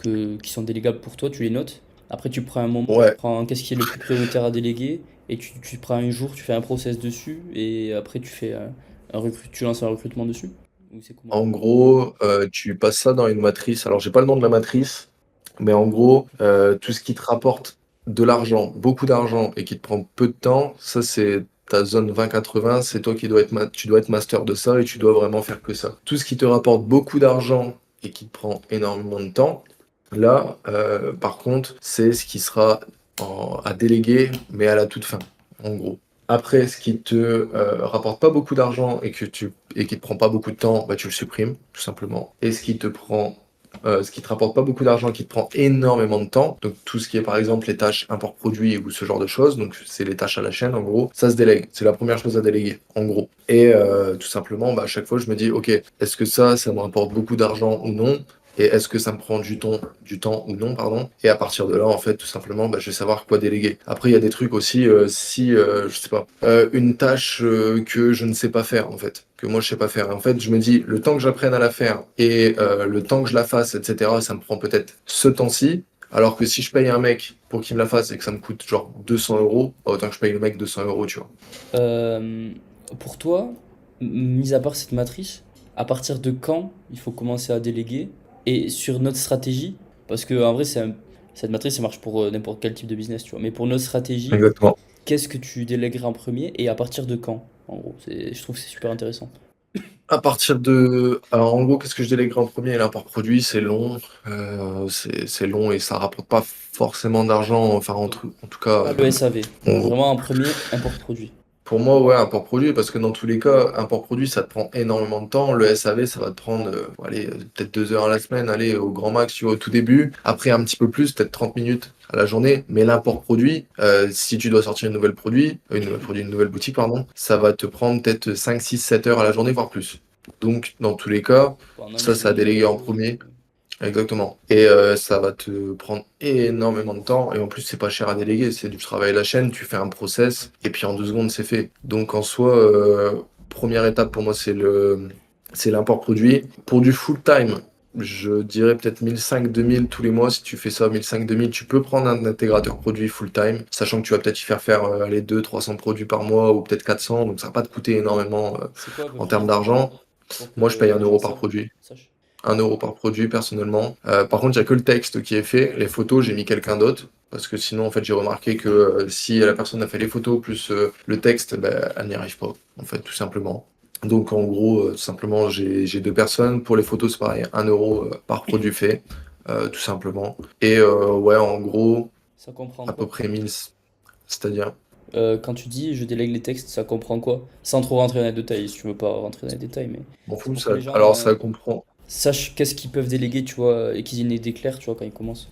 qui sont délégables pour toi, tu les notes. Après, tu prends un moment, tu Ouais, prends qu'est-ce qui est le plus prioritaire à déléguer et tu prends un jour, tu fais un process dessus et après tu fais tu lances un recrutement dessus. Ou c'est comment? en gros, tu passes ça dans une matrice. Alors, j'ai pas le nom de la matrice, mais en gros, tout ce qui te rapporte de l'argent, beaucoup d'argent, et qui te prend peu de temps, ça, c'est ta zone 20-80. C'est toi qui dois être, tu dois être master de ça et tu dois vraiment faire que ça. Tout ce qui te rapporte beaucoup d'argent et qui te prend énormément de temps, là, par contre, c'est ce qui sera à déléguer, mais à la toute fin, en gros. Après, ce qui te rapporte pas beaucoup d'argent et qui te prend pas beaucoup de temps, bah, tu le supprimes, tout simplement. Et ce qui te rapporte pas beaucoup d'argent, qui te prend énormément de temps, donc tout ce qui est par exemple les tâches import-produit ou ce genre de choses, donc c'est les tâches à la chaîne en gros, ça se délègue. C'est la première chose à déléguer, en gros. Et tout simplement, bah, à chaque fois, je me dis, ok, est-ce que ça me rapporte beaucoup d'argent ou non? Et est-ce que ça me prend du temps ou non, pardon. Et à partir de là, en fait, tout simplement, bah, je vais savoir quoi déléguer. Après, il y a des trucs aussi, si, je sais pas, une tâche que je ne sais pas faire, en fait, que moi je sais pas faire. En fait, je me dis, le temps que j'apprenne à la faire et le temps que je la fasse, etc., ça me prend peut-être ce temps-ci. Alors que si je paye un mec pour qu'il me la fasse et que ça me coûte genre 200 euros, bah, autant que je paye le mec 200 euros, tu vois. Euh, pour toi, mis à part cette matrice, à partir de quand il faut commencer à déléguer et sur notre stratégie, parce que en vrai, cette matrice, ça marche pour n'importe quel type de business, tu vois, mais pour notre stratégie, Exactement. qu'est-ce que tu délèguerais en premier et à partir de quand, en gros, je trouve que c'est super intéressant. À partir de alors en gros, qu'est-ce que je délèguerai en premier? L'import produit, c'est long, c'est long et ça rapporte pas forcément d'argent, enfin Donc, en tout cas, pas le SAV. on Vraiment en premier, import produit. pour moi, ouais, import produit, parce que dans tous les cas, import produit, ça te prend énormément de temps. Le SAV, ça va te prendre, allez, peut-être 2 heures à la semaine, allez, au grand max, tu vois, au tout début. Après, un petit peu plus, peut-être 30 minutes à la journée. Mais l'import produit, si tu dois sortir une nouvelle boutique, pardon, ça va te prendre peut-être 5, 6, 7 heures à la journée, voire plus. Donc, dans tous les cas, Pendant une ça a semaine de délégué en boulot. premier. Exactement. Et ça va te prendre énormément de temps. Et en plus, c'est pas cher à déléguer. C'est du travail à la chaîne. Tu fais un process et puis en 2 secondes, c'est fait. Donc en soi, première étape pour moi, c'est l'import produit. Pour du full time, je dirais peut-être 1500-2000 tous les mois. Si tu fais ça, 1500-2000, tu peux prendre un intégrateur produit full time, sachant que tu vas peut-être y faire allez, 200-300 produits par mois ou peut-être 400. Donc ça va pas te coûter énormément C'est quoi à peu en près termes les frais d'argent. pour Moi, je paye que un les gens euro par savent, produit. sachent? 1 euro par produit personnellement. Par contre, il n'y a que le texte qui est fait. Les photos, j'ai mis quelqu'un d'autre. Parce que sinon, en fait, j'ai remarqué que si la personne a fait les photos plus le texte, ben, elle n'y arrive pas, en fait, tout simplement. Donc, en gros, tout simplement, j'ai 2 personnes. Pour les photos, c'est pareil, 1 euro par produit fait, tout simplement. Et ouais, en gros, Ça comprend à peu quoi? près 1000, c'est-à-dire. Quand tu dis je délègue les textes, ça comprend quoi? Sans trop rentrer dans les détails, si tu veux pas rentrer dans les détails, mais M'en c'est fous, pour que ça. les gens Alors, ça comprend. sachent qu'est-ce qu'ils peuvent déléguer, tu vois, et qu'ils aient une idée claire, tu vois, quand ils commencent.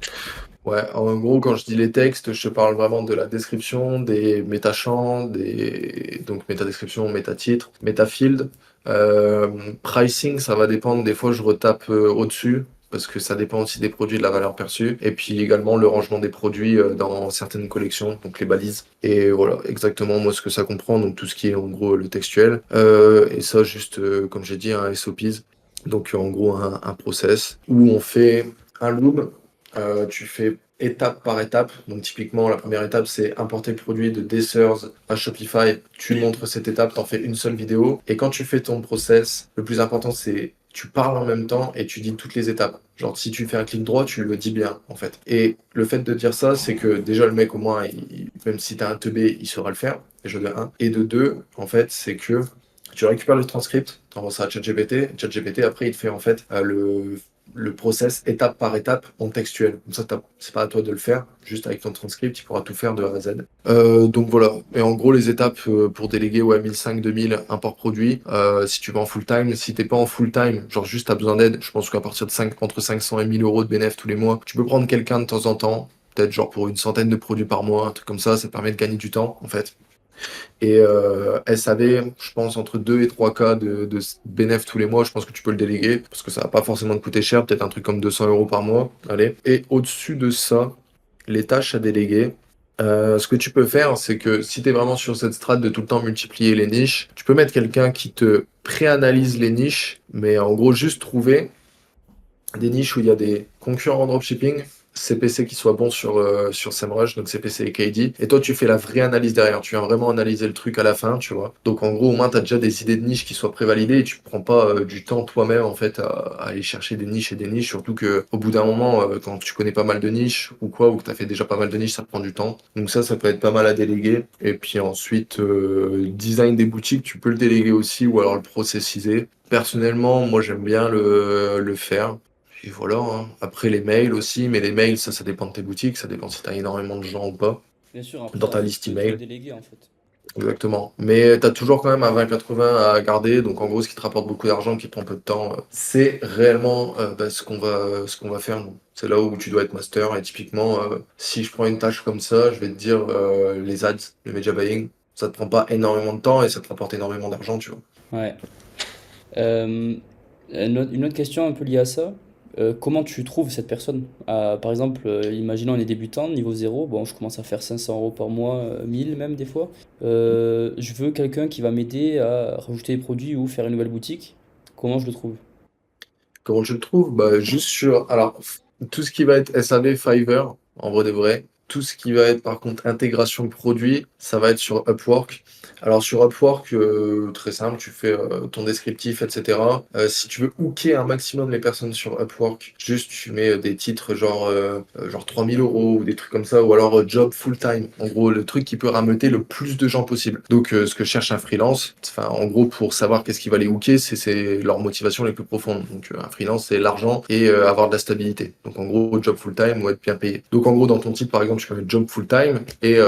Ouais, en gros, quand je dis les textes, je te parle vraiment de la description, des métachamps, donc métadescription, métatitre, métafield. Pricing, ça va dépendre. Des fois, je retape au-dessus parce que ça dépend aussi des produits, de la valeur perçue. Et puis également le rangement des produits dans certaines collections, donc les balises. Et voilà, exactement moi ce que ça comprend, donc tout ce qui est en gros le textuel. Et ça, juste comme j'ai dit, un SOPs. Donc en gros, un process où on fait un loom. Tu fais étape par étape. Donc typiquement, la première étape, c'est importer le produit de Dessers à Shopify. Tu montres cette étape, tu en fais une seule vidéo. Et quand tu fais ton process, le plus important, c'est tu parles en même temps et tu dis toutes les étapes. Genre, si tu fais un clic droit, tu le dis bien, en fait. Et le fait de dire ça, c'est que déjà, le mec, au moins, même si t'as un teubé, il saura le faire. Déjà de un. Et de deux, en fait, c'est que tu récupères le transcript, tu envoies ça à ChatGPT. ChatGPT, après, il te fait, en fait, le process étape par étape en textuel. Comme ça, c'est pas à toi de le faire, juste avec ton transcript, tu pourras tout faire de A à Z. Donc voilà. Et en gros, les étapes pour déléguer, ouais, 1500-2000 import produit. Si tu vas en full time, si t'es pas en full time, genre juste t'as besoin d'aide, je pense qu'à partir de entre 500 et 1000 euros de bénéfice tous les mois, tu peux prendre quelqu'un de temps en temps. Peut-être genre pour une centaine de produits par mois, un truc comme ça permet de gagner du temps en fait. Et SAV, je pense entre 2 et 3 cas de bénéf tous les mois, je pense que tu peux le déléguer parce que ça va pas forcément te coûter cher, peut-être un truc comme 200 euros par mois. Allez. Et au-dessus de ça, les tâches à déléguer. Ce que tu peux faire, c'est que si tu es vraiment sur cette strate de tout le temps multiplier les niches, tu peux mettre quelqu'un qui te préanalyse les niches, mais en gros juste trouver des niches où il y a des concurrents en dropshipping, CPC qui soient bons sur SEMrush, donc CPC et KD. Et toi, tu fais la vraie analyse derrière. Tu viens vraiment analyser le truc à la fin, tu vois. Donc, en gros, au moins, tu as déjà des idées de niches qui soient prévalidées et tu prends pas du temps toi-même, en fait, à aller chercher des niches et des niches. Surtout que au bout d'un moment, quand tu connais pas mal de niches ou quoi, ou que tu as fait déjà pas mal de niches, ça prend du temps. Donc, ça peut être pas mal à déléguer. Et puis ensuite, design des boutiques, tu peux le déléguer aussi ou alors le processiser. Personnellement, moi, j'aime bien le faire. Et voilà, hein. Après les mails aussi, mais les mails, ça dépend de tes boutiques, ça dépend si tu as énormément de gens ou pas Bien sûr, après, dans t'as ta un liste peu tout email. délégué, en fait. Exactement. Mais tu as toujours quand même un 20-80 à garder, donc en gros, ce qui te rapporte beaucoup d'argent, qui prend peu de temps, c'est réellement bah, ce qu'on va faire, nous. C'est là où tu dois être master. Et typiquement, si je prends une tâche comme ça, je vais te dire les ads, le media buying, ça te prend pas énormément de temps et ça te rapporte énormément d'argent, tu vois. Ouais. Euh, une autre question un peu liée à ça. Comment tu trouves cette personne? Par exemple, imaginons on est débutant, niveau zéro, bon, je commence à faire 500 euros par mois, 1000 même des fois. Je veux quelqu'un qui va m'aider à rajouter des produits ou faire une nouvelle boutique. Comment je le trouve? Comment tu le trouves? Bah, juste sur. Alors, tout ce qui va être SAV, Fiverr, en vrai de vrai, Tout ce qui va être par contre intégration de produits, ça va être sur Upwork. Alors sur Upwork, très simple, tu fais ton descriptif, etc. Si tu veux hooker un maximum les personnes sur Upwork, juste tu mets des titres genre 3 000 € ou des trucs comme ça, ou alors job full-time. En gros, le truc qui peut rameuter le plus de gens possible. Donc ce que cherche un freelance, enfin en gros pour savoir qu'est-ce qui va les hooker, c'est leur motivation les plus profondes. Donc un freelance, c'est l'argent et avoir de la stabilité. Donc en gros, job full-time ou être bien payé. Donc en gros, dans ton titre, par exemple, tu peux mettre job full-time et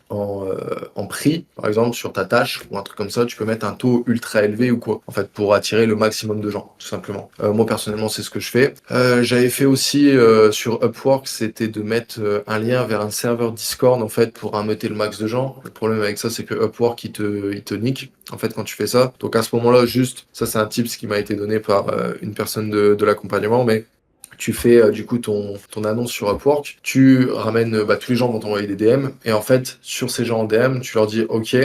en prix, par exemple, sur ta tâche ou un truc comme ça, tu peux mettre un taux ultra élevé ou quoi, en fait, pour attirer le maximum de gens, tout simplement. Moi, personnellement, c'est ce que je fais. J'avais fait aussi sur Upwork, c'était de mettre un lien vers un serveur Discord, en fait, pour rameuter le max de gens. Le problème avec ça, c'est que Upwork, il te nique, en fait, quand tu fais ça. Donc à ce moment-là, juste, ça, c'est un tips qui m'a été donné par une personne de l'accompagnement, mais tu fais du coup ton annonce sur Upwork, tu ramènes, tous les gens vont t'envoyer des DM, et en fait, sur ces gens en DM, tu leur dis, ok,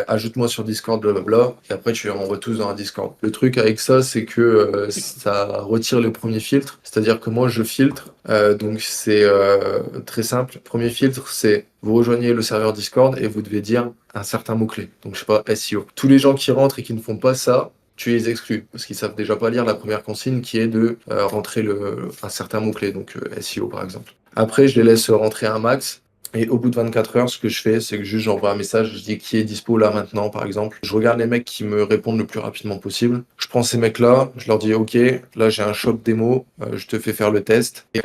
ajoute-moi sur Discord, blablabla, et après tu les renvoies tous dans un Discord. Le truc avec ça, c'est que ça retire le premier filtre, c'est-à-dire que moi, je filtre, donc c'est très simple. Premier filtre, c'est vous rejoignez le serveur Discord et vous devez dire un certain mot-clé. Donc, je sais pas, SEO. Tous les gens qui rentrent et qui ne font pas ça, tu les exclus parce qu'ils savent déjà pas lire la première consigne qui est de rentrer un certain mot-clé, donc SEO par exemple. Après, je les laisse rentrer un max. Et au bout de 24 heures, ce que je fais, c'est que juste j'envoie un message, je dis qui est dispo là maintenant, par exemple. Je regarde les mecs qui me répondent le plus rapidement possible. Je prends ces mecs-là, je leur dis ok, là j'ai un shop démo, je te fais faire le test. Et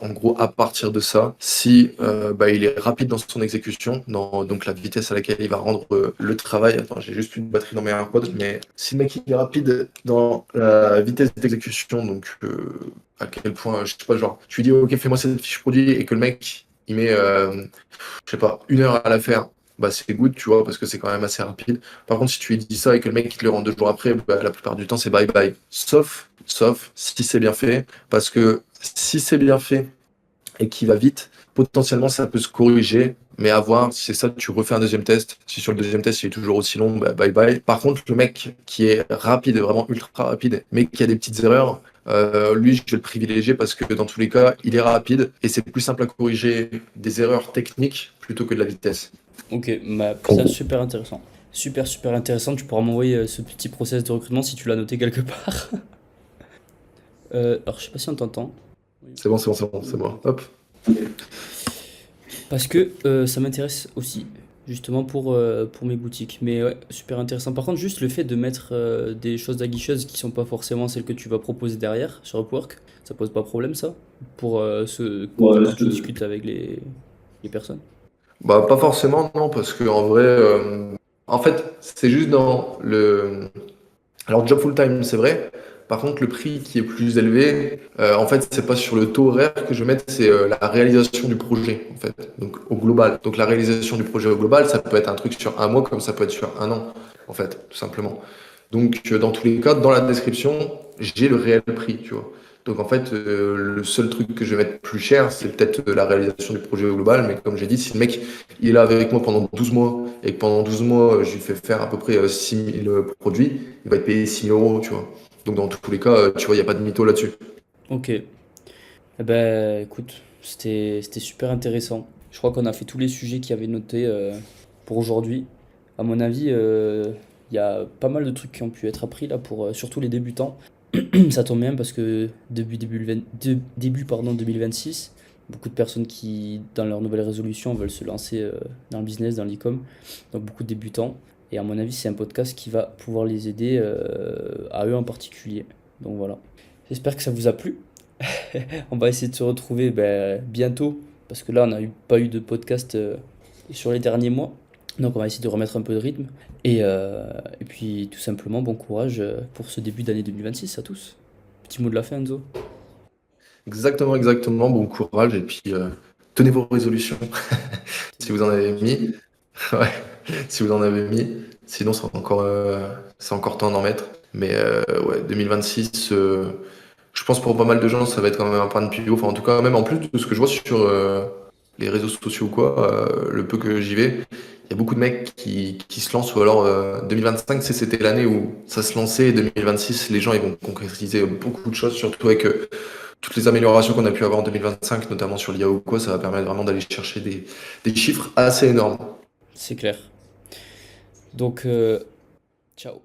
en gros, à partir de ça, si il est rapide dans son exécution, dans donc la vitesse à laquelle il va rendre le travail. Attends, j'ai juste une batterie dans mes AirPods, mais si le mec il est rapide dans la vitesse d'exécution, donc à quel point, je sais pas, genre, tu lui dis ok, fais-moi cette fiche produit et que le mec il met, je sais pas, 1 heure à la faire, bah c'est good, tu vois, parce que c'est quand même assez rapide. Par contre, si tu lui dis ça et que le mec il te le rend 2 jours après, la plupart du temps c'est bye bye. Sauf si c'est bien fait, parce que si c'est bien fait et qu'il va vite, potentiellement ça peut se corriger, mais à voir, si c'est ça, tu refais un deuxième test. Si sur le deuxième test il est toujours aussi long, bah bye bye. Par contre, le mec qui est rapide, vraiment ultra rapide, mais qui a des petites erreurs, lui, je vais le privilégier parce que dans tous les cas, il est rapide et c'est plus simple à corriger des erreurs techniques plutôt que de la vitesse. Ok, bah, ça super intéressant. Super, super intéressant. Tu pourras m'envoyer ce petit process de recrutement si tu l'as noté quelque part. Alors, je sais pas si on t'entend. C'est bon, c'est bon, c'est bon, c'est bon. Hop. Parce que ça m'intéresse aussi, justement pour mes boutiques. Mais ouais, super intéressant. Par contre, juste le fait de mettre des choses aguicheuses qui sont pas forcément celles que tu vas proposer derrière sur Upwork, ça pose pas problème ça? Pour quand tu discutes avec les personnes. Bah, pas forcément, non, parce que en vrai, en fait, c'est juste dans le. Alors, job full-time, c'est vrai. Par contre, le prix qui est plus élevé, en fait, c'est pas sur le taux horaire que je vais mettre, c'est la réalisation du projet, en fait. Donc, au global. Donc, la réalisation du projet au global, ça peut être un truc sur un mois, comme ça peut être sur un an, en fait, tout simplement. Donc, dans tous les cas, dans la description, j'ai le réel prix, tu vois. Donc, en fait, le seul truc que je vais mettre plus cher, c'est peut-être la réalisation du projet au global. Mais comme j'ai dit, si le mec, il est là avec moi pendant 12 mois, et que pendant 12 mois, je lui fais faire à peu près 6 000 produits, il va être payé 6 000 €, tu vois. Donc, dans tous les cas, tu vois, il n'y a pas de mytho là-dessus. Ok. Eh ben, écoute, c'était super intéressant. Je crois qu'on a fait tous les sujets qu'il y avait notés pour aujourd'hui. À mon avis, il y a pas mal de trucs qui ont pu être appris là pour surtout les débutants. Ça tombe bien parce que début pardon, 2026, beaucoup de personnes qui, dans leur nouvelle résolution, veulent se lancer dans le business, dans l'e-com. Donc beaucoup de débutants. Et à mon avis, c'est un podcast qui va pouvoir les aider à eux en particulier. Donc voilà. J'espère que ça vous a plu. On va essayer de se retrouver bientôt, parce que là, on n'a pas eu de podcast sur les derniers mois. Donc, on va essayer de remettre un peu de rythme. Et puis, tout simplement, bon courage pour ce début d'année 2026 à tous. Petit mot de la fin, Enzo. Exactement, exactement. Bon courage et puis tenez vos résolutions si vous en avez mis. Ouais, si vous en avez mis. Sinon, c'est encore temps d'en mettre. Mais ouais, 2026, je pense pour pas mal de gens, ça va être quand même un point de pivot. Enfin, en tout cas, même en plus de ce que je vois sur les réseaux sociaux ou quoi, le peu que j'y vais, il y a beaucoup de mecs qui se lancent. Ou alors 2025, c'était l'année où ça se lançait. Et 2026, les gens ils vont concrétiser beaucoup de choses, surtout avec toutes les améliorations qu'on a pu avoir en 2025, notamment sur l'IA ou quoi, ça va permettre vraiment d'aller chercher des chiffres assez énormes. C'est clair. Donc, ciao.